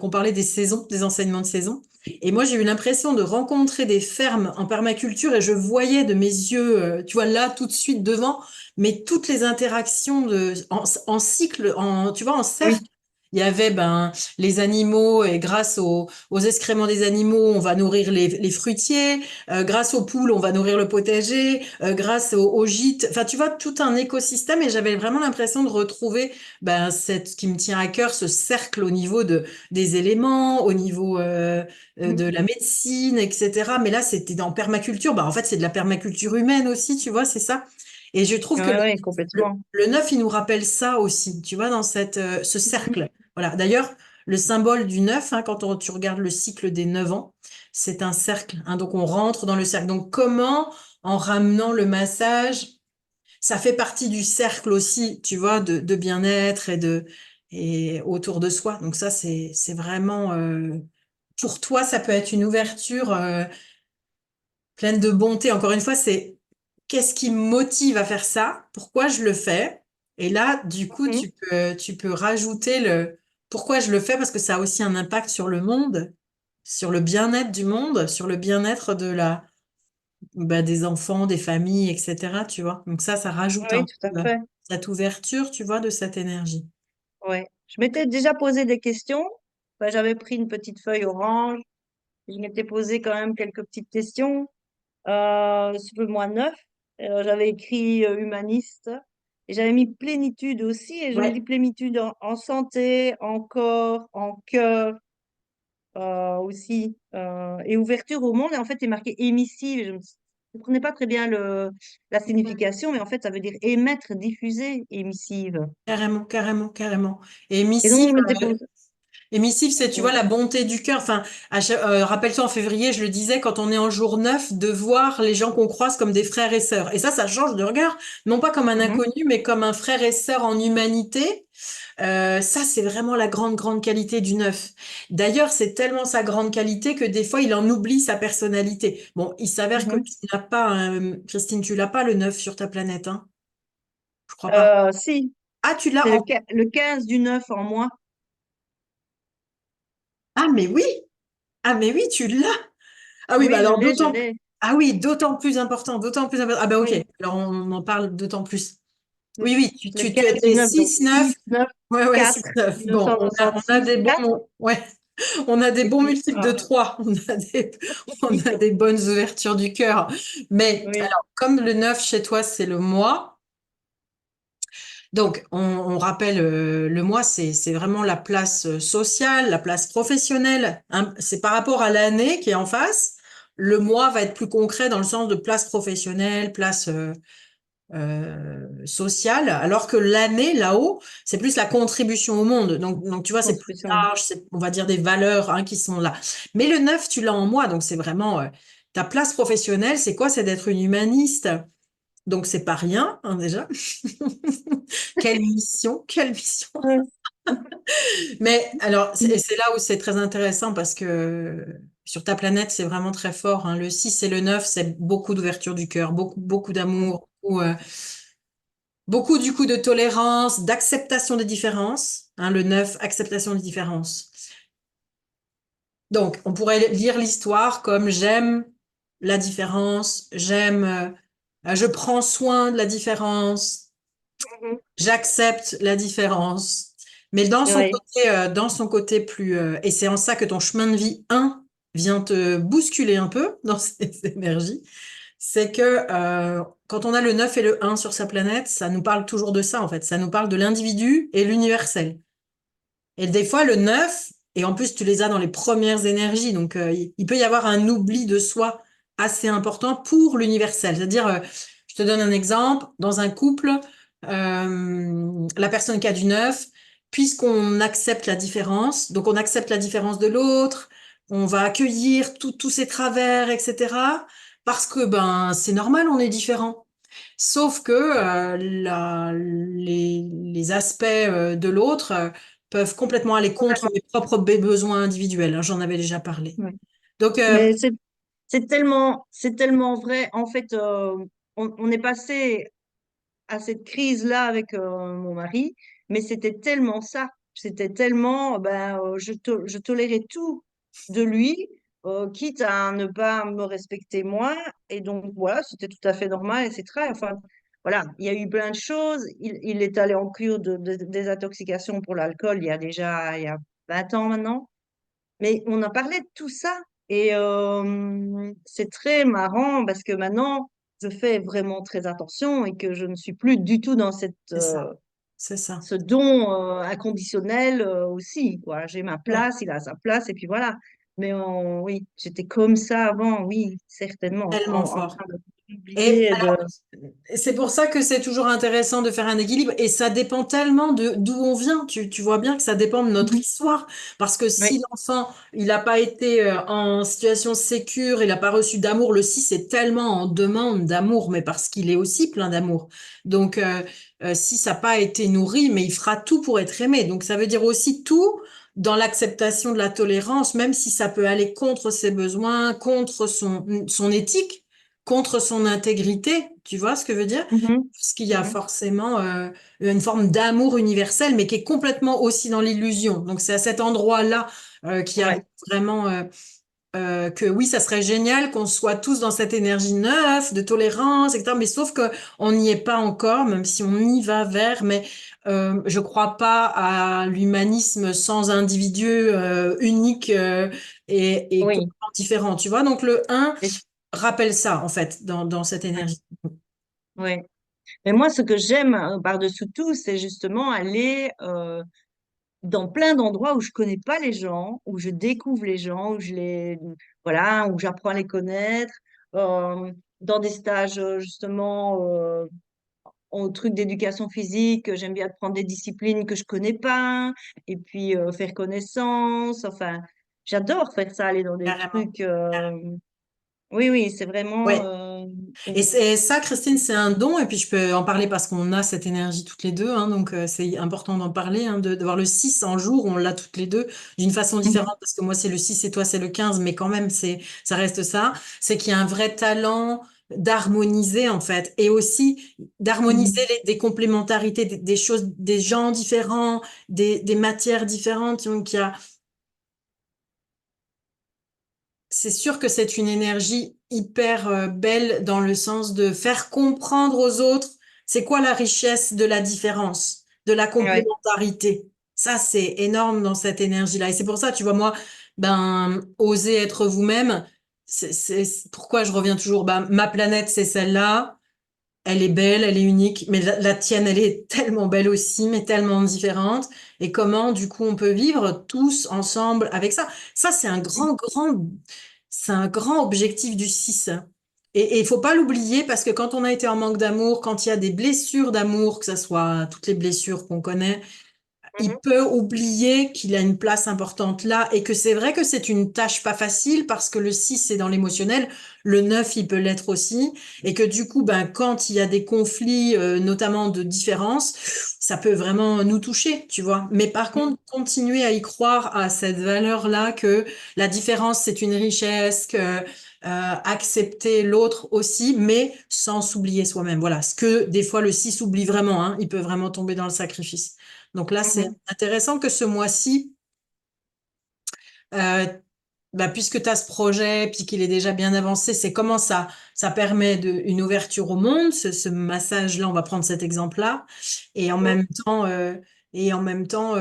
qu'on parlait des saisons, des enseignements de saison. Et moi, j'ai eu l'impression de rencontrer des fermes en permaculture et je voyais de mes yeux, tu vois, là, tout de suite devant, mais toutes les interactions en cycle, tu vois, en cercle. Oui. Il y avait les animaux et grâce aux excréments des animaux, on va nourrir les fruitiers. Grâce aux poules, on va nourrir le potager. Grâce aux gîtes, enfin tu vois tout un écosystème et j'avais vraiment l'impression de retrouver ce qui me tient à cœur, ce cercle au niveau des éléments, au niveau de Mhm. la médecine, etc. Mais là, c'était dans permaculture. En fait, c'est de la permaculture humaine aussi, tu vois, c'est ça. Et je trouve que Ouais, ouais, complètement. le neuf, il nous rappelle ça aussi, tu vois, dans ce cercle. Voilà. D'ailleurs, le symbole du neuf, hein, quand tu regardes le cycle des 9 ans, c'est un cercle, hein. Donc, on rentre dans le cercle. Donc, comment, en ramenant le massage, ça fait partie du cercle aussi, tu vois, de bien-être et autour de soi. Donc ça, c'est vraiment pour toi, ça peut être une ouverture pleine de bonté. Encore une fois, c'est qu'est-ce qui me motive à faire ça? Pourquoi je le fais? Et là, du coup, Mhm. tu peux rajouter le pourquoi je le fais parce que ça a aussi un impact sur le monde, sur le bien-être du monde, sur le bien-être des enfants, des familles, etc. Tu vois. Donc ça rajoute Oui, un tout à peu fait. cette ouverture, tu vois, de cette énergie. Ouais. Je m'étais déjà posé des questions. Enfin, j'avais pris une petite feuille orange. Je m'étais posé quand même quelques petites questions sur le mois 9. J'avais écrit humaniste et j'avais mis plénitude aussi. Et je me dis Ouais, plénitude en santé, en corps, en cœur aussi. Et ouverture au monde. Et en fait, c'est marqué émissive. Je ne comprenais pas très bien la signification, mais en fait, ça veut dire émettre, diffuser, émissive. carrément, carrément, carrément. Et Et donc, émissive, je m'étais posé. émissive, c'est, tu vois, Oui. la bonté du cœur. Enfin, rappelle-toi, en février, je le disais, quand on est en jour 9, de voir les gens qu'on croise comme des frères et sœurs. Et ça change de regard. Non pas comme un Mhm. inconnu, mais comme un frère et sœur en humanité. Ça, c'est vraiment la grande, grande qualité du neuf. D'ailleurs, c'est tellement sa grande qualité que des fois, il en oublie sa personnalité. Bon, il s'avère que Mhm. tu n'as pas, Christine, tu l'as pas le neuf sur ta planète, hein? Je crois pas. Si, Ah, tu l'as c'est en... le 15 du 9 en moi. Ah, mais oui! Ah, mais oui, tu l'as! Ah oui, bah Oui, alors je d'autant... l'ai. Ah oui, d'autant plus important, d'autant plus important. Ah bah ok, Oui, alors on en parle d'autant plus. le, Oui, oui, tu, le tu, tu 15 du étais 9, donc 6-9. 6, 9, Ouais, ouais, 4, 6-9. Bon, on a 1966, des 4. bons... Ouais. On a des Et bons puis, multiples de 3, on a des bonnes ouvertures du cœur. Mais oui. alors, comme le 9 chez toi, c'est le mois, donc on rappelle, le mois, c'est vraiment la place sociale, la place professionnelle, hein. C'est par rapport à l'année qui est en face. le moi va être plus concret dans le sens de place professionnelle, place sociale, alors que l'année, là-haut, c'est plus la contribution au monde. Donc tu vois, c'est plus Construction. large, c'est, on va dire, des valeurs qui sont là. Mais le 9, tu l'as en moi, donc c'est vraiment ta place professionnelle, c'est quoi? C'est d'être une humaniste. Donc c'est pas rien, déjà. Quelle mission, quelle mission. Ouais. Mais alors, c'est là où c'est très intéressant parce que sur ta planète, c'est vraiment très fort, hein. Le 6 et le 9, c'est beaucoup d'ouverture du cœur, beaucoup, beaucoup d'amour, beaucoup, beaucoup du coup de tolérance, d'acceptation des différences. Hein, le 9, acceptation des différences. Donc, on pourrait lire l'histoire comme j'aime la différence, je prends soin de la différence, Mhm. j'accepte la différence. Mais Ouais. dans son côté plus, et c'est en ça que ton chemin de vie un vient te bousculer un peu dans ces énergies, c'est que quand on a le 9 et le un sur sa planète, ça nous parle toujours de ça en fait. Ça nous parle de l'individu et l'universel. Et des fois, le 9 et en plus, tu les as dans les premières énergies, donc il peut y avoir un oubli de soi assez important pour l'universel. C'est-à-dire, je te donne un exemple, dans un couple, la personne qui a du 9, puisqu'on accepte la différence, donc on accepte la différence de l'autre, on va accueillir tous ses travers, etc., parce que ben c'est normal, on est différent. Sauf que les aspects de l'autre peuvent complètement aller contre mes propres besoins individuels, hein, j'en avais déjà parlé. Ouais. Donc, Mais c'est tellement vrai. En fait, on est passé à cette crise-là avec mon mari, mais c'était tellement ça. C'était tellement, je tolérais tout de lui, quitte à ne pas me respecter moi. Et donc, voilà, c'était tout à fait normal, etc. Enfin, voilà, il y a eu plein de choses. Il est allé en cure de désintoxication pour l'alcool il y a 20 ans maintenant. Mais on a parlé de tout ça et c'est très marrant parce que maintenant, je fais vraiment très attention et que je ne suis plus du tout dans c'est ça, c'est ça. ce don inconditionnel aussi. Voilà, j'ai ma Ouais. place, il a sa place et puis voilà. Mais oui, j'étais comme ça avant, oui, certainement, Tellement en fort. train de Et oublier de... alors, c'est pour ça que c'est toujours intéressant de faire un équilibre et ça dépend tellement de d'où on vient. Tu vois bien que ça dépend de notre Mhm. histoire parce que si Oui. l'enfant, il n'a pas été en situation sécure, il n'a pas reçu d'amour, le 6 est tellement en demande d'amour, mais parce qu'il est aussi plein d'amour. Donc, si ça n'a pas été nourri, mais il fera tout pour être aimé. Donc, ça veut dire aussi tout dans l'acceptation de la tolérance, même si ça peut aller contre ses besoins, contre son éthique, contre son intégrité, tu vois ce que je veux dire? Mhm. Parce qu'il y a Mhm. forcément une forme d'amour universel, mais qui est complètement aussi dans l'illusion. Donc c'est à cet endroit-là qui arrive Ouais. vraiment que oui, ça serait génial qu'on soit tous dans cette énergie neuve, de tolérance, etc. Mais sauf que on n'y est pas encore, même si on y va vers. Mais je crois pas à l'humanisme sans individu unique et Oui. complètement différent. Tu vois, donc le un Et- rappelle ça en fait dans cette ouais. énergie. Ouais. Mais moi, ce que j'aime par-dessous tout, c'est justement aller dans plein d'endroits où je connais pas les gens, où je découvre les gens, voilà, où j'apprends à les connaître, dans des stages justement en trucs d'éducation physique, j'aime bien apprendre des disciplines que je connais pas, et puis faire connaissance. Enfin, j'adore faire ça, aller dans des Carrément. trucs. Oui, oui, c'est vraiment. Ouais. Et c'est ça, Christine, c'est un don. Et puis je peux en parler parce qu'on a cette énergie toutes les deux, hein, donc c'est important d'en parler, hein, de voir le 6 en jour, on l'a toutes les deux d'une façon Mhm. différente parce que moi c'est le 6 et toi c'est le 15, mais quand même ça reste ça. C'est qu'il y a un vrai talent d'harmoniser en fait et aussi d'harmoniser Mhm. des complémentarités, des choses, des gens différents, des matières différentes. Donc il y a c'est sûr que c'est une énergie hyper belle dans le sens de faire comprendre aux autres c'est quoi la richesse de la différence, de la Ouais. complémentarité. Ça, c'est énorme dans cette énergie-là. Et c'est pour ça, tu vois, moi, ben, oser être vous-même, c'est pourquoi je reviens toujours, ben, ma planète, c'est celle-là. Elle est belle, elle est unique, mais la tienne, elle est tellement belle aussi, mais tellement différente. Et comment, du coup, on peut vivre tous ensemble avec ça. Ça, c'est un grand, grand c'est un grand objectif du 6. Et il faut pas l'oublier parce que quand on a été en manque d'amour, quand il y a des blessures d'amour, que ce soit toutes les blessures qu'on connaît, il Mhm. peut oublier qu'il a une place importante là et que c'est vrai que c'est une tâche pas facile parce que le 6 c'est dans l'émotionnel, le 9 il peut l'être aussi et que du coup ben quand il y a des conflits notamment de différence, ça peut vraiment nous toucher, tu vois. Mais par contre, continuer à y croire à cette valeur-là que la différence c'est une richesse, que accepter l'autre aussi, mais sans s'oublier soi-même. Voilà, ce que des fois le 6 oublie vraiment, hein, il peut vraiment tomber dans le sacrifice. Donc là, c'est Mhm. intéressant que ce mois-ci, euh, bah, puisque tu as ce projet, puis qu'il est déjà bien avancé, c'est comment ça permet une ouverture au monde, ce massage-là, on va prendre cet exemple-là, et en Mhm. même temps,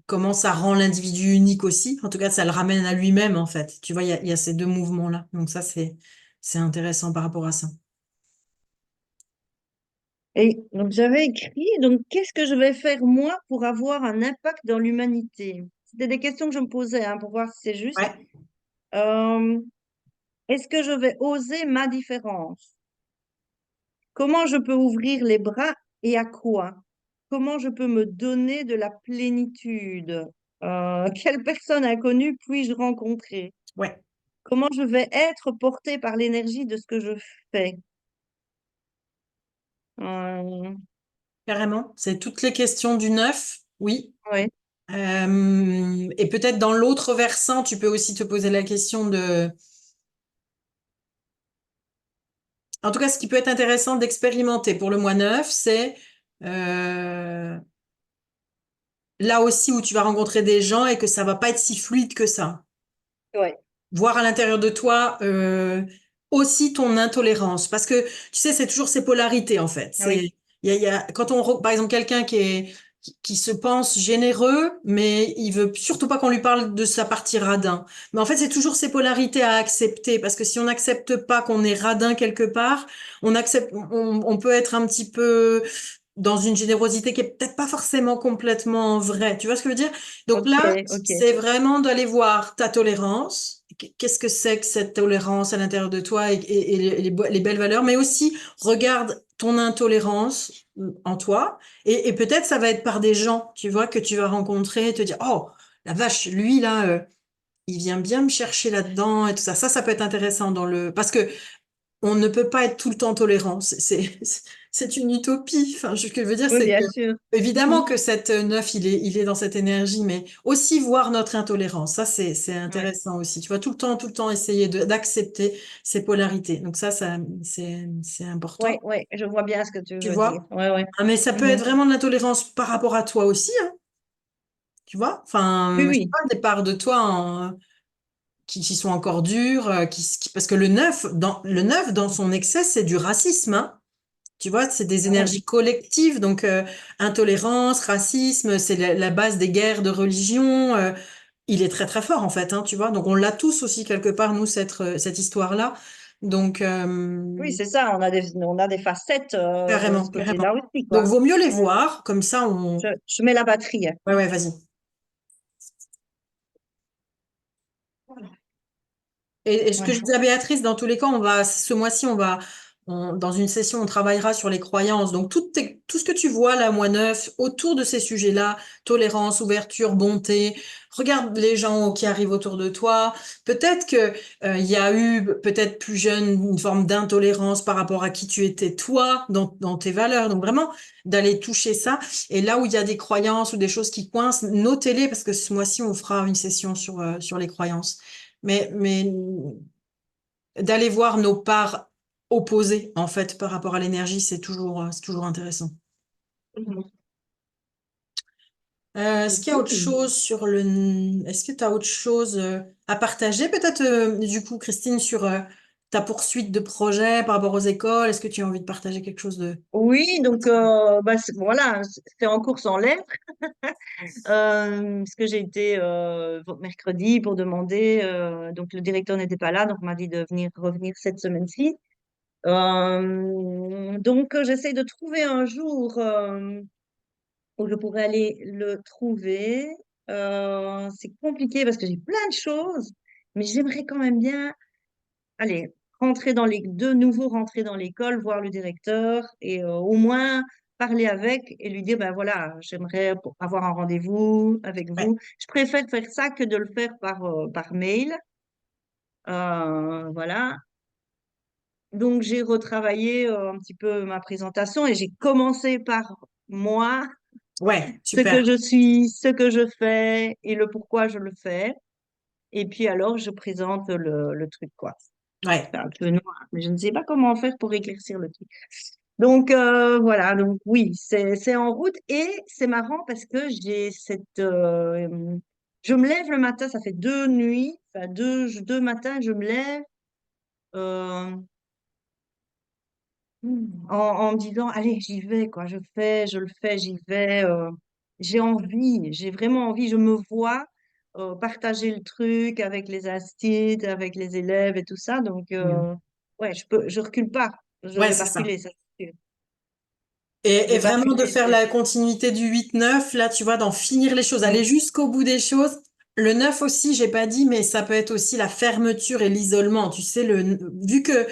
comment ça rend l'individu unique aussi. En tout cas, ça le ramène à lui-même, en fait. Tu vois, il y a ces deux mouvements-là. Donc ça, c'est intéressant par rapport à ça. Et donc j'avais écrit, donc qu'est-ce que je vais faire moi pour avoir un impact dans l'humanité? C'était des questions que je me posais hein, pour voir si c'est juste. Ouais, Euh, Est-ce que je vais oser ma différence? Comment je peux ouvrir les bras et à quoi? Comment je peux me donner de la plénitude? Quelle personne inconnue puis-je rencontrer? ouais, Comment je vais être portée par l'énergie de ce que je fais? Euh, carrément. C'est toutes les questions du neuf. Oui. ouais, Et peut-être dans l'autre versant, tu peux aussi te poser la question de... En tout cas, ce qui peut être intéressant d'expérimenter pour le mois 9, c'est euh, là aussi où tu vas rencontrer des gens et que ça va pas être si fluide que ça. ouais, Voir à l'intérieur de toi aussi ton intolérance. Parce que, tu sais, c'est toujours ces polarités, en fait. oui, Quand par exemple, quelqu'un qui se pense généreux, mais il veut surtout pas qu'on lui parle de sa partie radin. Mais en fait, c'est toujours ces polarités à accepter. Parce que si on n'accepte pas qu'on est radin quelque part, on peut être un petit peu dans une générosité qui est peut-être pas forcément complètement vraie. Tu vois ce que je veux dire? Donc ok, là, ok, c'est vraiment d'aller voir ta tolérance. Qu'est-ce que c'est que cette tolérance à l'intérieur de toi et les belles valeurs, mais aussi regarde ton intolérance en toi et peut-être ça va être par des gens, tu vois, que tu vas rencontrer et te dire, oh, la vache, lui là, il vient bien me chercher là-dedans et tout ça. Ça peut être intéressant parce que on ne peut pas être tout le temps tolérant. C'est une utopie. Enfin, ce que je veux dire, oui, c'est bien que, sûr. évidemment que cette neuf, il est dans cette énergie, mais aussi voir notre intolérance. Ça, c'est Ouais, intéressant aussi. Tu vois, tout le temps essayer d'accepter ces polarités. Donc ça, c'est ouais, important. ouais, je vois bien ce que tu Tu veux dire. vois? Ouais, ouais. Ah, mais ça peut être Mhm. vraiment de l'intolérance par rapport à toi aussi, hein. Tu vois? Oui, Enfin, je sais oui, pas, des parts de toi qui sont encore dures, parce que le neuf, dans son excès, c'est du racisme, hein. Tu vois, c'est des ah ouais. énergies collectives, donc intolérance, racisme, c'est la base des guerres de religion. Il est très très fort en fait, hein, tu vois. Donc on l'a tous aussi quelque part, nous, cette histoire-là. Donc Oui, c'est ça, on a des facettes de carrément, ce carrément. côté-là aussi, Donc quoi. vaut mieux les voir, comme ça on... Je mets la batterie. Ouais, ouais, vas-y. Et ce que je Ouais. disais à Béatrice, dans tous les cas, ce mois-ci, dans une session, on travaillera sur les croyances. Donc, tout ce que tu vois là, mois neuf, autour de ces sujets-là, tolérance, ouverture, bonté, regarde les gens qui arrivent autour de toi. Peut-être que, il y a eu, peut-être plus jeune, une forme d'intolérance par rapport à qui tu étais toi, dans tes valeurs. Donc, vraiment, d'aller toucher ça. Et là où il y a des croyances ou des choses qui coincent, notez-les parce que ce mois-ci, on fera une session sur les croyances. Mais d'aller voir nos parts opposées, en fait, par rapport à l'énergie, c'est toujours intéressant. Mhm. Est-ce qu'il y a autre chose est-ce que tu as autre chose à partager, peut-être, du coup, Christine, sur ta poursuite de projet par rapport aux écoles? Est-ce que tu as envie de partager quelque chose de... Oui, donc bah, voilà, c'est en course en l'air. Parce que j'ai été mercredi pour demander, donc le directeur n'était pas là, donc on m'a dit de venir revenir cette semaine-ci. Donc j'essaie de trouver un jour où je pourrais aller le trouver. C'est compliqué parce que j'ai plein de choses, mais j'aimerais quand même bien, allez, de nouveau rentrer dans l'école, voir le directeur et au moins parler avec et lui dire, ben voilà, j'aimerais avoir un rendez-vous avec Ouais, vous. Je préfère faire ça que de le faire par mail. Voilà. Donc, j'ai retravaillé un petit peu ma présentation et j'ai commencé par moi, ouais, ce que super. je suis, ce que je fais et le pourquoi je le fais. Et puis alors, je présente le truc, quoi. Ouais, C'est un peu noir, mais je ne sais pas comment faire pour éclaircir le truc. Donc, voilà, donc oui, c'est en route et c'est marrant parce que je me lève le matin, ça fait 2 nuits, enfin deux matins, je me lève euh, en me disant, allez, j'y vais, quoi, je le fais, j'y vais. J'ai envie, j'ai vraiment envie, je me vois partager le truc avec les instituts, avec les élèves et tout ça. Donc, mm, ouais, je recule pas, je ouais, vais c'est pas ça. reculer, ça, c'est sûr. Je Et vais pas vraiment de reculer. faire la continuité du 8-9, là, tu vois, d'en finir les choses, Oui, aller jusqu'au bout des choses. Le 9 aussi, j'ai pas dit, mais ça peut être aussi la fermeture et l'isolement. Tu sais,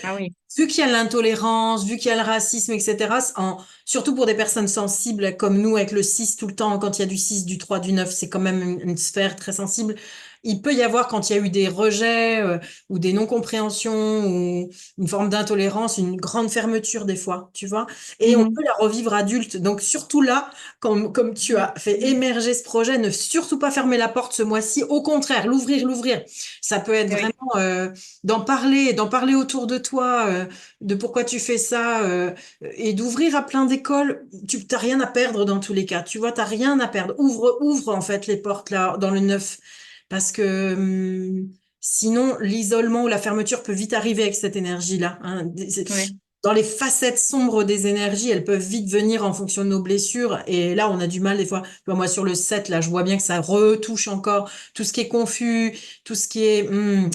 ah oui. vu qu'il y a l'intolérance, vu qu'il y a le racisme, etc., surtout pour des personnes sensibles comme nous, avec le 6 tout le temps, quand il y a du 6, du 3, du 9, c'est quand même une sphère très sensible. Il peut y avoir, quand il y a eu des rejets, ou des non-compréhensions, ou une forme d'intolérance, une grande fermeture des fois, tu vois. Et on Mhm. peut la revivre adulte. Donc surtout là, comme tu as fait émerger ce projet, ne surtout pas fermer la porte ce mois-ci. Au contraire, l'ouvrir. Ça peut être Oui. vraiment d'en parler autour de toi, de pourquoi tu fais ça, et d'ouvrir à plein d'écoles. Tu t'as rien à perdre dans tous les cas. Tu vois, t'as rien à perdre. Ouvre en fait les portes là dans le neuf, parce que sinon l'isolement ou la fermeture peut vite arriver avec cette énergie-là, hein. Oui. Dans les facettes sombres des énergies, elles peuvent vite venir en fonction de nos blessures. Et là, on a du mal des fois. Tu vois, moi, sur le 7 là, je vois bien que ça retouche encore tout ce qui est confus, tout ce qui est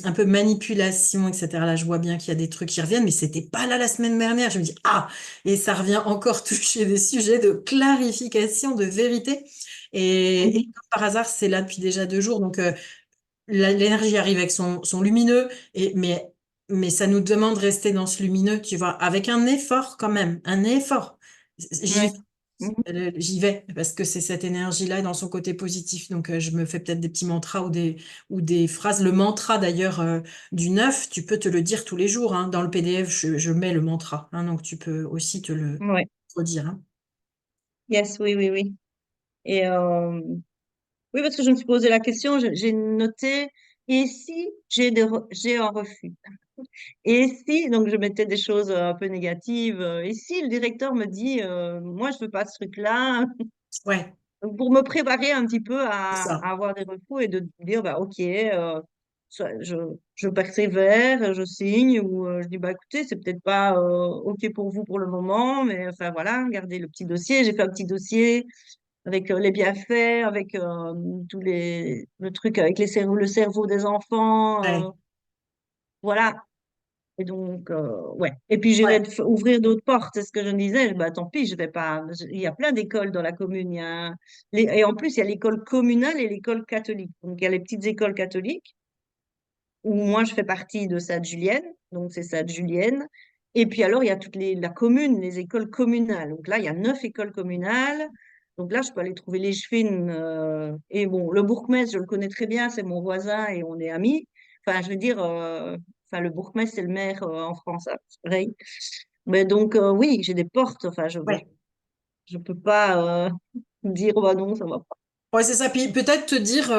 un peu manipulation, etc. Là, je vois bien qu'il y a des trucs qui reviennent, mais c'était pas là la semaine dernière. Je me dis, ah, et ça revient encore toucher des sujets de clarification, de vérité. Et Mhm. comme par hasard, c'est là depuis déjà 2 jours. Donc, l'énergie arrive avec son lumineux, mais ça nous demande de rester dans ce lumineux, tu vois, avec un effort quand même, un effort. Oui. J'y, Mhm. j'y vais parce que c'est cette énergie-là dans son côté positif. Donc, je me fais peut-être des petits mantras ou des phrases. Le mantra d'ailleurs du 9, tu peux te le dire tous les jours, hein. Dans le PDF, je mets le mantra, hein, donc tu peux aussi te le Ouais. redire, hein. Yes, oui, oui, oui. Et oui, parce que je me suis posé la question, j'ai noté, et si j'ai un refus? Et si, donc je mettais des choses un peu négatives, et si le directeur me dit, moi je veux pas ce truc-là, Ouais, donc pour me préparer un petit peu c'est ça. à avoir des refus et de dire, bah ok, je persévère, je signe, ou je dis, bah écoutez, c'est peut-être pas ok pour vous pour le moment, mais enfin voilà, gardez le petit dossier. J'ai fait un petit dossier avec les bienfaits, avec le truc avec le cerveau des enfants, Ouais, voilà. Et donc, ouais. Et puis, ouais, ouvrir d'autres portes. C'est ce que je me disais. Bah, tant pis, je vais pas. Il y a plein d'écoles dans la commune. Et en plus, il y a l'école communale et l'école catholique. Donc, il y a les petites écoles catholiques où moi, je fais partie de Sainte-Julienne. Donc, c'est Sainte-Julienne. Et puis, alors, il y a la commune, les écoles communales. Donc là, il y a 9 écoles communales. Donc là, je peux aller trouver les Chevines. Et bon, le bourgmestre, je le connais très bien. C'est mon voisin et on est amis. Enfin, je veux dire, enfin, le bourgmestre, c'est le maire en France, hein, c'est pareil. Mais donc, oui, j'ai des portes. Enfin, ouais. je peux pas dire, oh, bah non, ça va pas. Ouais, c'est ça. Puis peut-être te dire,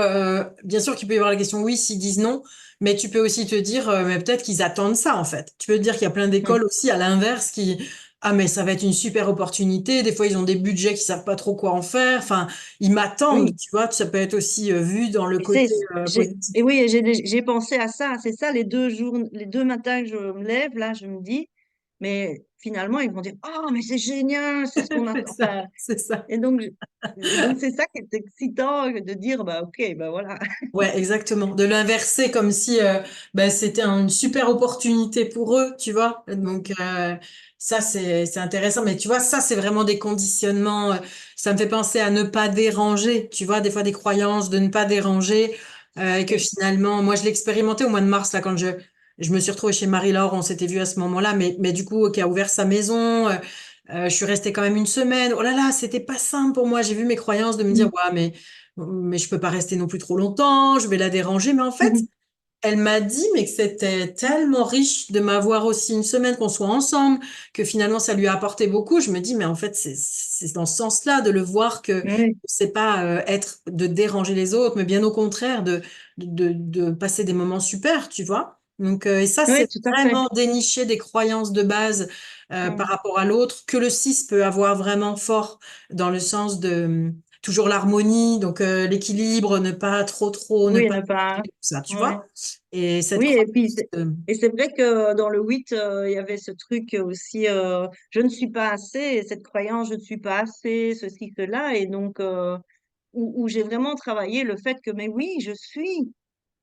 bien sûr qu'il peut y avoir la question oui s'ils disent non, mais tu peux aussi te dire, mais peut-être qu'ils attendent ça en fait. Tu peux te dire qu'il y a plein Hum. d'écoles aussi à l'inverse ah mais ça va être une super opportunité. Des fois ils ont des budgets qui savent pas trop quoi en faire. Enfin, ils m'attendent, Oui. tu vois. Ça peut être aussi vu dans le Et c'est, côté et positif. oui, j'ai pensé à ça. C'est ça, les 2 jours, les 2 matins que je me lève, là, je me dis. mais finalement, ils vont dire, oh, mais c'est génial, c'est ce qu'on a, C'est ça, enfin, c'est ça. et donc, c'est ça qui est excitant de dire, bah, ok, bah voilà. Ouais, exactement. De l'inverser comme si ben, c'était une super opportunité pour eux, tu vois. Donc ça c'est intéressant. Mais tu vois, ça c'est vraiment des conditionnements. Ça me fait penser à ne pas déranger. Tu vois, des fois des croyances de ne pas déranger et que Oui, finalement, moi je l'ai expérimenté au mois de mars là quand je me suis retrouvée chez Marie-Laure. On s'était vu à ce moment-là, mais du coup qui a ouvert sa maison. Je suis restée quand même une semaine. Oh là là, c'était pas simple pour moi. J'ai vu mes croyances de me dire, mm, ouais, mais je peux pas rester non plus trop longtemps, je vais la déranger. Mais en fait, mhm. elle m'a dit, mais que c'était tellement riche de m'avoir aussi une semaine, qu'on soit ensemble, que finalement ça lui a apporté beaucoup. Je me dis, mais en fait, c'est dans ce sens-là de le voir que Oui, c'est pas être de déranger les autres, mais bien au contraire de passer des moments super, tu vois. Donc, et ça, oui, c'est tout à fait. vraiment dénicher des croyances de base par Mm. rapport à l'autre que le 6 peut avoir vraiment fort dans le sens de toujours l'harmonie, donc l'équilibre, ne pas ne Oui, pas ne pas. tout ça, tu Ouais. vois. Et cette Oui, croyance de- et c'est vrai que dans le 8 il y avait ce truc aussi, je ne suis pas assez, et cette croyance, je ne suis pas assez, ceci, cela, et donc, où j'ai vraiment travaillé le fait que, mais oui, je suis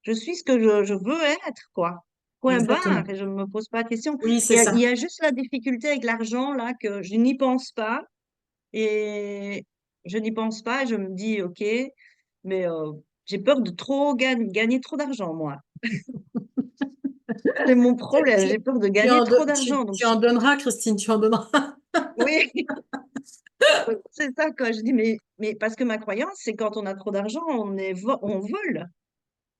ce que je veux être, quoi. Point barre, Exactement. et je ne me pose pas de questions. Oui, c'est Il y ça. a juste la difficulté avec l'argent, là, que je n'y pense pas, et je n'y pense pas, et je me dis, ok, mais j'ai peur de trop gagner trop d'argent, moi. C'est mon problème, j'ai peur de gagner trop d'argent. Donc, Tu en donneras, Christine, tu en donneras. oui, c'est ça, quoi. Je dis, mais parce que ma croyance, c'est quand on a trop d'argent, on vole.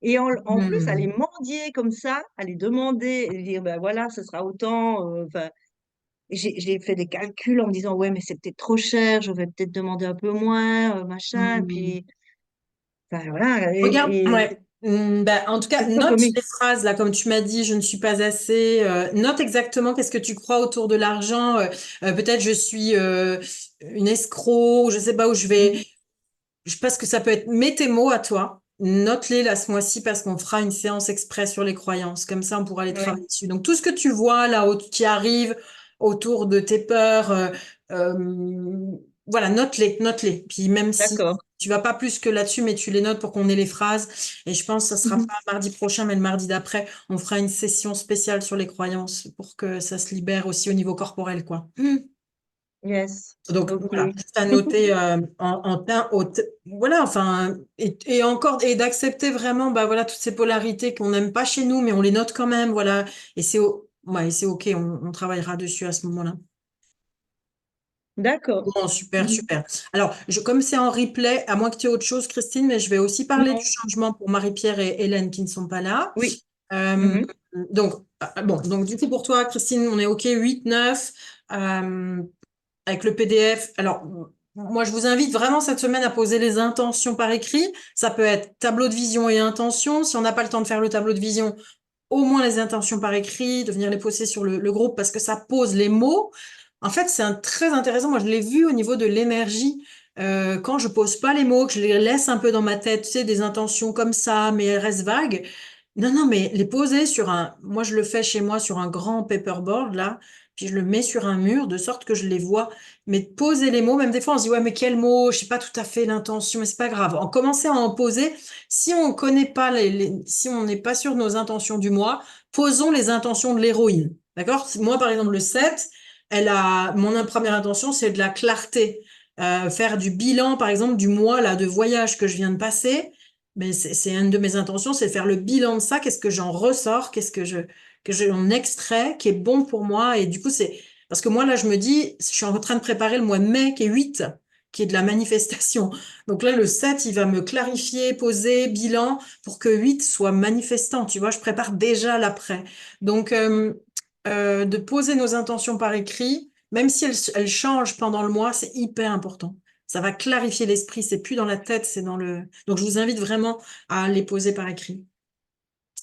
Et en plus, aller Hmm. mendier comme ça, aller demander et dire, ben voilà, ce sera autant. Enfin, j'ai fait des calculs en me disant, ouais, mais c'est peut-être trop cher, je vais peut-être demander un peu moins, machin. Hmm. Puis, enfin, voilà. Regarde, Et ouais. Ben, en tout cas, c'est un peu note les comique. phrases, là, comme tu m'as dit, je ne suis pas assez. Note exactement qu'est-ce que tu crois autour de l'argent. Peut-être je suis une escroc, ou je sais pas où je vais. Mhm. Je pense que ça peut être, mets tes mots à toi, note-les là ce mois-ci parce qu'on fera une séance express sur les croyances. Comme ça, on pourra les Ouais, travailler dessus. Donc, tout ce que tu vois là qui arrive autour de tes peurs, voilà, note-les, note-les. Puis même si d'accord. tu vas pas plus que là-dessus, mais tu les notes pour qu'on ait les phrases. Et je pense que ça sera Mhm. pas mardi prochain, mais le mardi d'après, on fera une session spéciale sur les croyances pour que ça se libère aussi au niveau corporel, quoi. Yes. Donc voilà, Ok. juste à noter voilà, enfin et encore et d'accepter vraiment bah voilà toutes ces polarités qu'on n'aime pas chez nous, mais on les note quand même, voilà. Et ouais, et c'est ok, on travaillera dessus à ce moment-là. D'accord. Bon, super, Mhm. super. Alors, comme c'est en replay, à moins que tu aies autre chose, Christine, mais je vais aussi parler du Non. changement pour Marie-Pierre et Hélène qui ne sont pas là. Oui. Euh, Mhm. donc du coup pour toi, Christine, on est ok 8 9 avec le PDF. Alors, moi, je vous invite vraiment cette semaine à poser les intentions par écrit. Ça peut être tableau de vision et intention. Si on n'a pas le temps de faire le tableau de vision, au moins les intentions par écrit, de venir les poser sur le groupe parce que ça pose les mots. En fait, c'est très intéressant. Moi, je l'ai vu au niveau de l'énergie. Quand je pose pas les mots, que je les laisse un peu dans ma tête, tu sais, des intentions comme ça, mais elles restent vagues. Non, non, mais les poser sur moi, je le fais chez moi sur un grand paperboard, là, puis je le mets sur un mur de sorte que je les vois. Mais poser les mots, même des fois, on se dit, ouais, mais quel mot? Je sais pas tout à fait l'intention, mais c'est pas grave. En commencer à en poser, si on connaît pas si on n'est pas sûr de nos intentions du mois, posons les intentions de l'héroïne. D'accord? Moi, par exemple, le 7, mon première intention, c'est de la clarté. Faire du bilan, par exemple, du mois, là, de voyage que je viens de passer. Mais c'est une de mes intentions, c'est de faire le bilan de ça. Qu'est-ce que j'en ressors? Que j'en extrais, qui est bon pour moi? Et du coup, parce que moi, là, je me dis, je suis en train de préparer le mois de mai, qui est 8, qui est de la manifestation. Donc là, le 7, il va me clarifier, poser, bilan, pour que 8 soit manifestant. Tu vois, je prépare déjà l'après. Donc, de poser nos intentions par écrit, même si elles changent pendant le mois, c'est hyper important. Ça va clarifier l'esprit, c'est plus dans la tête, c'est dans le... Donc, je vous invite vraiment à les poser par écrit.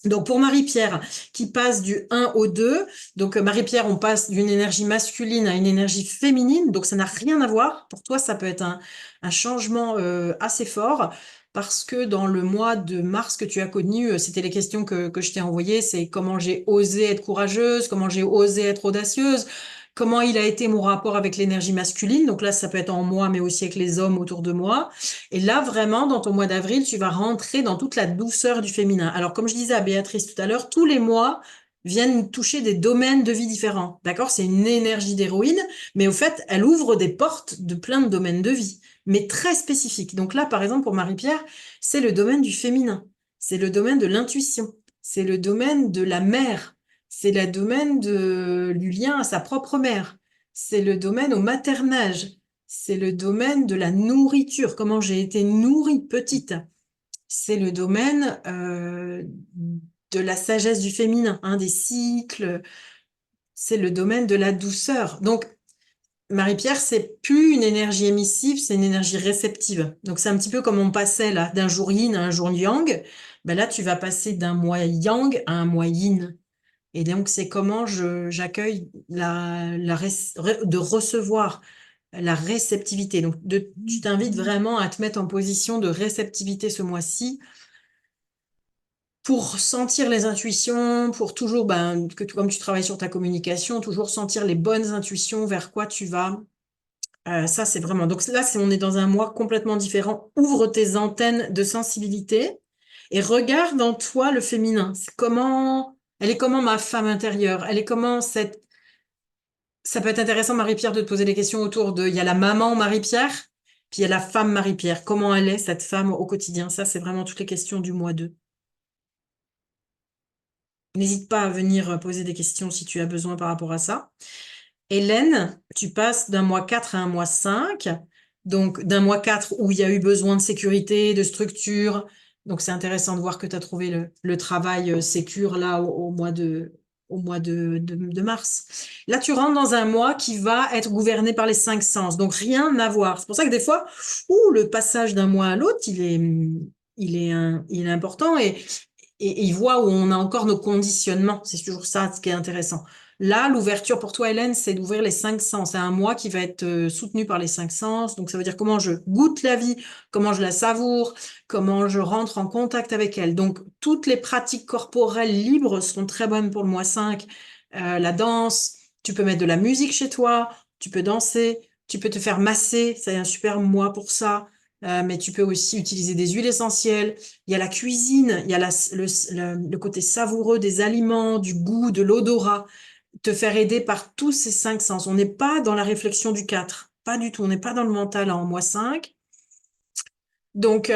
Donc pour Marie-Pierre, qui passe du 1 au 2, donc Marie-Pierre, on passe d'une énergie masculine à une énergie féminine, donc ça n'a rien à voir. Pour toi, ça peut être un changement assez fort. parce que dans le mois de mars que tu as connu, c'était les questions que je t'ai envoyées, c'est comment j'ai osé être courageuse, comment j'ai osé être audacieuse, comment il a été mon rapport avec l'énergie masculine. Donc là, ça peut être en moi, mais aussi avec les hommes autour de moi. Et là, vraiment, dans ton mois d'avril, tu vas rentrer dans toute la douceur du féminin. Alors, comme je disais à Béatrice tout à l'heure, tous les mois viennent toucher des domaines de vie différents. D'accord? C'est une énergie d'héroïne, mais au fait, elle ouvre des portes de plein de domaines de vie, mais très spécifiques. Donc là, par exemple, pour Marie-Pierre, c'est le domaine du féminin. C'est le domaine de l'intuition. C'est le domaine de la mère. C'est le domaine du lien à sa propre mère. C'est le domaine au maternage. C'est le domaine de la nourriture, comment j'ai été nourrie petite. C'est le domaine de la sagesse du féminin, hein, des cycles. C'est le domaine de la douceur. Donc, Marie-Pierre, c'est plus une énergie émissive, c'est une énergie réceptive. Donc, c'est un petit peu comme on passait là d'un jour yin à un jour yang. Ben là, tu vas passer d'un mois yang à un mois yin. Et donc, c'est comment j'accueille de recevoir la réceptivité. Donc, je t'invite vraiment à te mettre en position de réceptivité ce mois-ci pour sentir les intuitions, pour toujours, comme tu travailles sur ta communication, toujours sentir les bonnes intuitions vers quoi tu vas. Ça, c'est vraiment. Donc là, on est dans un mois complètement différent. Ouvre tes antennes de sensibilité et regarde en toi le féminin. Elle est comment ma femme intérieure? Elle est comment cette. Ça peut être intéressant, Marie-Pierre, de te poser des questions autour de. Il y a la maman Marie-Pierre, puis il y a la femme Marie-Pierre. Comment elle est, cette femme, au quotidien? Ça, c'est vraiment toutes les questions du mois 2. N'hésite pas à venir poser des questions si tu as besoin par rapport à ça. Hélène, tu passes d'un mois 4 à un mois 5. Donc, d'un mois 4 où il y a eu besoin de sécurité, de structure. Donc, c'est intéressant de voir que tu as trouvé le travail sécure là au mois de mars. Là, tu rentres dans un mois qui va être gouverné par les 5 sens. Donc, rien à voir. C'est pour ça que des fois, le passage d'un mois à l'autre, il est important et il voit où on a encore nos conditionnements. C'est toujours ça ce qui est intéressant. Là, l'ouverture pour toi, Hélène, c'est d'ouvrir les 5 sens. C'est un mois qui va être soutenu par les 5 sens. Donc, ça veut dire comment je goûte la vie, comment je la savoure, comment je rentre en contact avec elle. Donc, toutes les pratiques corporelles libres seront très bonnes pour le mois 5. La danse, tu peux mettre de la musique chez toi, tu peux danser, tu peux te faire masser. C'est un super mois pour ça. Mais tu peux aussi utiliser des huiles essentielles. Il y a la cuisine, il y a le côté savoureux des aliments, du goût, de l'odorat. Te faire aider par tous ces 5 sens. On n'est pas dans la réflexion du 4. Pas du tout. On n'est pas dans le mental en mois 5. Donc,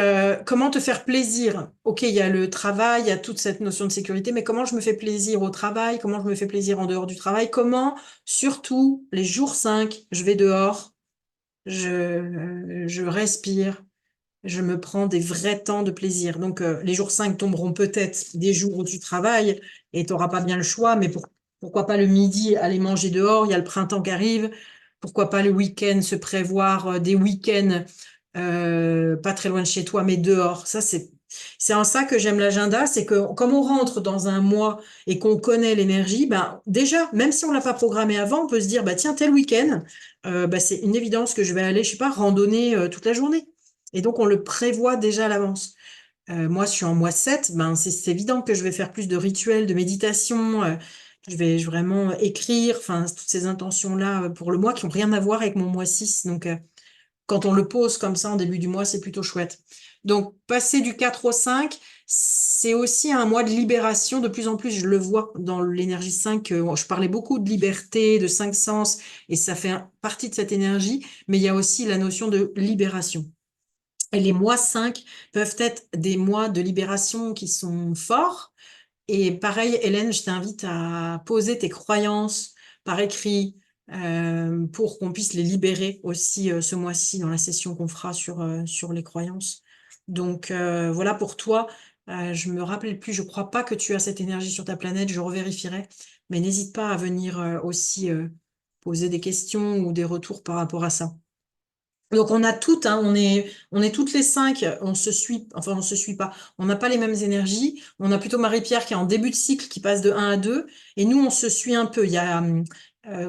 comment te faire plaisir? Ok, il y a le travail, il y a toute cette notion de sécurité, mais comment je me fais plaisir au travail? Comment je me fais plaisir en dehors du travail? Comment, surtout, les jours 5, je vais dehors, je respire, je me prends des vrais temps de plaisir. Donc, les jours 5 tomberont peut-être des jours où tu travailles et tu n'auras pas bien le choix, mais pourquoi pas le midi aller manger dehors? Il y a le printemps qui arrive. Pourquoi pas le week-end se prévoir des week-ends pas très loin de chez toi, mais dehors. Ça, c'est en ça que j'aime l'agenda, c'est que comme on rentre dans un mois et qu'on connaît l'énergie, déjà, même si on l'a pas programmé avant, on peut se dire, tiens, tel week-end, c'est une évidence que je vais aller, je sais pas, randonner toute la journée. Et donc, on le prévoit déjà à l'avance. Moi, je suis en mois 7, c'est évident que je vais faire plus de rituels, de méditation. Je vais vraiment écrire, enfin, toutes ces intentions-là pour le mois qui n'ont rien à voir avec mon mois 6. Donc, quand on le pose comme ça en début du mois, c'est plutôt chouette. Donc, passer du 4 au 5, c'est aussi un mois de libération. De plus en plus, je le vois dans l'énergie 5. Je parlais beaucoup de liberté, de 5 sens, et ça fait partie de cette énergie, mais il y a aussi la notion de libération. Et les mois 5 peuvent être des mois de libération qui sont forts. Et pareil, Hélène, je t'invite à poser tes croyances par écrit pour qu'on puisse les libérer aussi ce mois-ci dans la session qu'on fera sur les croyances. Donc voilà pour toi. Je me rappelle plus, je crois pas que tu as cette énergie sur ta planète, je revérifierai. Mais n'hésite pas à venir aussi poser des questions ou des retours par rapport à ça. Donc on a toutes, hein, on est toutes les 5, on se suit, enfin on se suit pas, on n'a pas les mêmes énergies, on a plutôt Marie-Pierre qui est en début de cycle, qui passe de 1 à 2, et nous on se suit un peu. Il y a,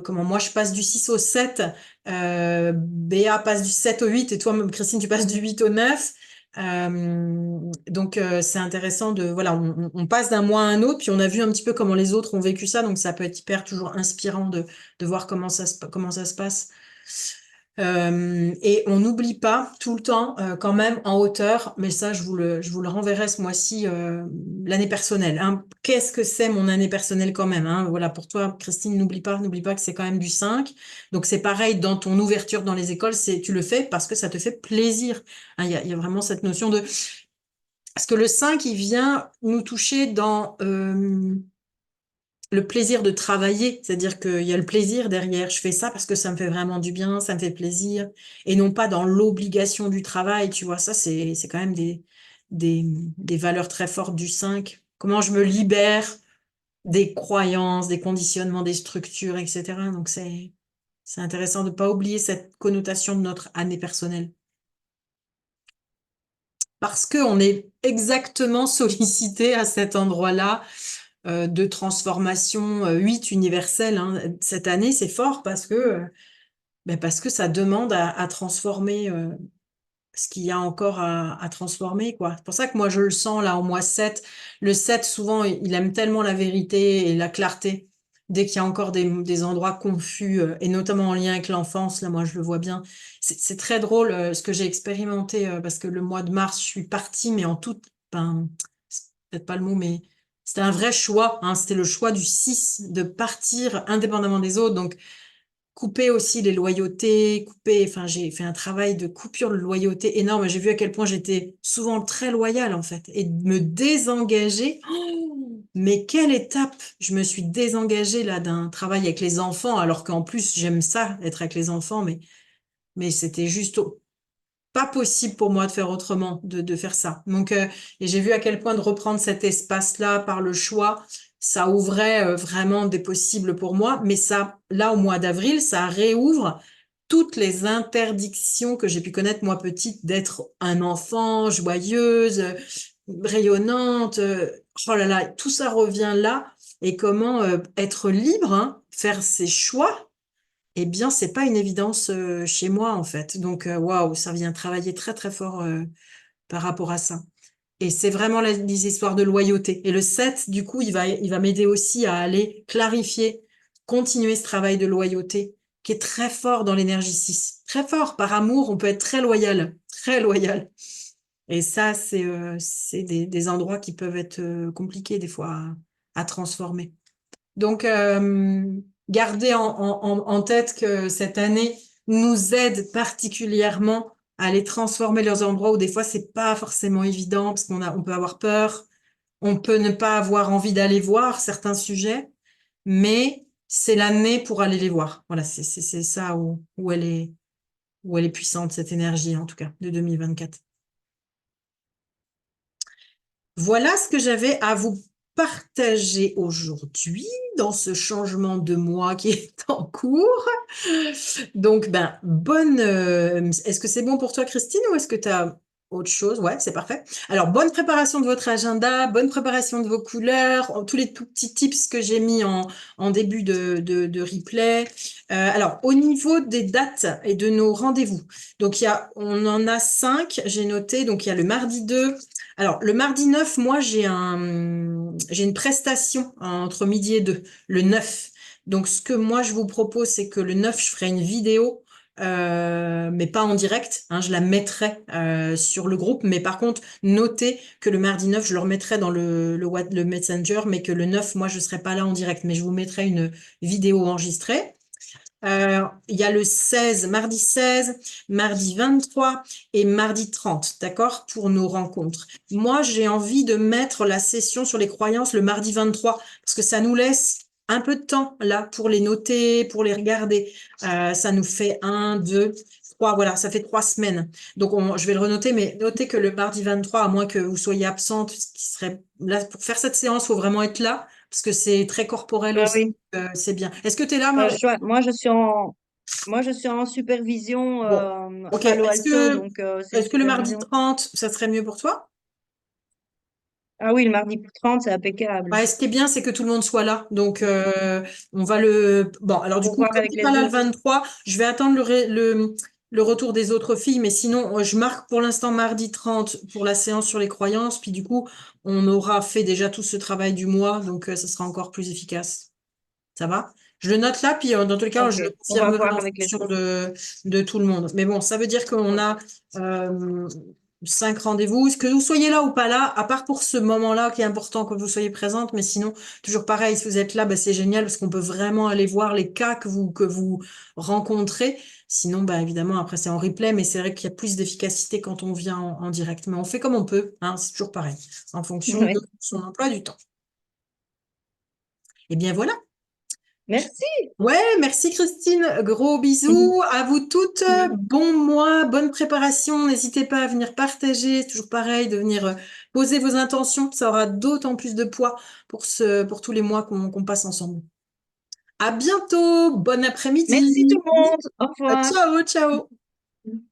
moi je passe du 6 au 7, Béa passe du 7 au 8, et toi Christine tu passes du 8 au 9. Donc, c'est intéressant de, voilà, on passe d'un mois à un autre, puis on a vu un petit peu comment les autres ont vécu ça, donc ça peut être hyper toujours inspirant de voir comment ça se passe. Et on n'oublie pas tout le temps, quand même, en hauteur, mais ça, je vous le renverrai ce mois-ci, l'année personnelle, hein. Qu'est-ce que c'est mon année personnelle quand même, hein? Voilà, pour toi, Christine, n'oublie pas que c'est quand même du 5. Donc, c'est pareil dans ton ouverture dans les écoles, tu le fais parce que ça te fait plaisir, hein. Il y a vraiment cette notion de... Parce que le 5, il vient nous toucher dans le plaisir de travailler, c'est-à-dire qu'il y a le plaisir derrière. Je fais ça parce que ça me fait vraiment du bien, ça me fait plaisir, et non pas dans l'obligation du travail, tu vois. Ça, c'est quand même des valeurs très fortes du 5. Comment je me libère des croyances, des conditionnements, des structures, etc. Donc, c'est intéressant de ne pas oublier cette connotation de notre année personnelle. Parce qu'on est exactement sollicité à cet endroit-là de transformation 8 universelle, hein. Cette année, c'est fort parce que ça demande à transformer ce qu'il y a encore à transformer, quoi. C'est pour ça que moi, je le sens là en mois 7. Le 7, souvent, il aime tellement la vérité et la clarté. Dès qu'il y a encore des endroits confus, et notamment en lien avec l'enfance, là, moi, je le vois bien. C'est très drôle ce que j'ai expérimenté, parce que le mois de mars, je suis partie, mais en toute... Ben, c'est peut-être pas le mot, mais c'était un vrai choix, hein. C'était le choix du 6 de partir indépendamment des autres. Donc, couper aussi les loyautés, enfin, j'ai fait un travail de coupure de loyauté énorme. J'ai vu à quel point j'étais souvent très loyale, en fait. Et de me désengager, oh, mais quelle étape! Je me suis désengagée, là, d'un travail avec les enfants, alors qu'en plus, j'aime ça, être avec les enfants, mais c'était juste pas possible pour moi de faire autrement, de faire ça. Donc, et j'ai vu à quel point de reprendre cet espace-là par le choix, ça ouvrait vraiment des possibles pour moi. Mais ça, là, au mois d'avril, ça réouvre toutes les interdictions que j'ai pu connaître, moi, petite, d'être un enfant, joyeuse, rayonnante. Oh là là, tout ça revient là. Et comment être libre, hein, faire ses choix, eh bien, c'est pas une évidence chez moi, en fait. Donc, waouh, ça vient travailler très, très fort par rapport à ça. Et c'est vraiment les histoires de loyauté. Et le 7, du coup, il va m'aider aussi à aller clarifier, continuer ce travail de loyauté qui est très fort dans l'énergie 6. Très fort. Par amour, on peut être très loyal. Très loyal. Et ça, c'est des endroits qui peuvent être compliqués des fois à transformer. Donc, gardez en tête que cette année nous aide particulièrement à aller transformer leurs endroits où des fois c'est pas forcément évident parce on peut avoir peur, on peut ne pas avoir envie d'aller voir certains sujets, mais c'est l'année pour aller les voir. Voilà, c'est ça où elle est puissante, cette énergie en tout cas de 2024. Voilà ce que j'avais à vous partager aujourd'hui dans ce changement de mois qui est en cours. Donc, ben, est-ce que c'est bon pour toi, Christine, ou est-ce que tu as autre chose? Ouais, c'est parfait. Alors, bonne préparation de votre agenda, bonne préparation de vos couleurs, tous les tout petits tips que j'ai mis en début de replay. Alors, au niveau des dates et de nos rendez-vous, donc on en a 5, j'ai noté. Donc, il y a le mardi 2. Alors, le mardi 9, moi, j'ai une prestation entre midi et 2, le 9. Donc, ce que moi, je vous propose, c'est que le 9, je ferai une vidéo, mais pas en direct, hein, je la mettrai sur le groupe. Mais par contre, notez que le mardi 9, je le remettrai dans le Messenger, mais que le 9, moi, je ne serai pas là en direct. Mais je vous mettrai une vidéo enregistrée. Il y a le 16, mardi 16, mardi 23 et mardi 30, d'accord, pour nos rencontres. Moi, j'ai envie de mettre la session sur les croyances le mardi 23 parce que ça nous laisse un peu de temps là pour les noter, pour les regarder. Ça nous fait 1, 2, 3, voilà, ça fait 3 semaines. Donc, je vais le renoter, mais notez que le mardi 23, à moins que vous soyez absente, ce qui serait là pour faire cette séance, il faut vraiment être là parce que c'est très corporel Ah aussi. oui. C'est bien. Est-ce que tu es là, Moi, je suis en supervision Bon, à ok. Palo Alto, donc c'est une Est-ce que le mardi supervision. 30, ça serait mieux pour toi? Ah oui, le mardi pour 30, c'est impeccable. Ouais, ce qui est bien, c'est que tout le monde soit là. Donc, on va Bon, alors du Pour coup, voir comme avec tu n'es pas les là le autres. 23, je vais attendre le retour des autres filles, mais sinon, je marque pour l'instant mardi 30 pour la séance sur les croyances, puis du coup, on aura fait déjà tout ce travail du mois, donc ça sera encore plus efficace. Ça va? Je le note là, puis dans tous les cas, Ok, je le on va confirmerai voir en avec les fonction autres. de tout le monde. Mais bon, ça veut dire qu'on a 5 rendez-vous. Que vous soyez là ou pas là, à part pour ce moment-là qui est important que vous soyez présente, mais sinon, toujours pareil, si vous êtes là, bah, c'est génial parce qu'on peut vraiment aller voir les cas que vous rencontrez. Sinon, bah, évidemment, après, c'est en replay, mais c'est vrai qu'il y a plus d'efficacité quand on vient en direct. Mais on fait comme on peut, hein, c'est toujours pareil, en fonction de Ouais. son emploi du temps. Et bien voilà. Merci. Ouais, merci Christine. Gros bisous à vous toutes. Bon mois, bonne préparation. N'hésitez pas à venir partager. C'est toujours pareil, de venir poser vos intentions. Ça aura d'autant plus de poids pour tous les mois qu'on passe ensemble. À bientôt. Bon Merci tout après-midi. le monde. Au revoir. Ciao, ciao.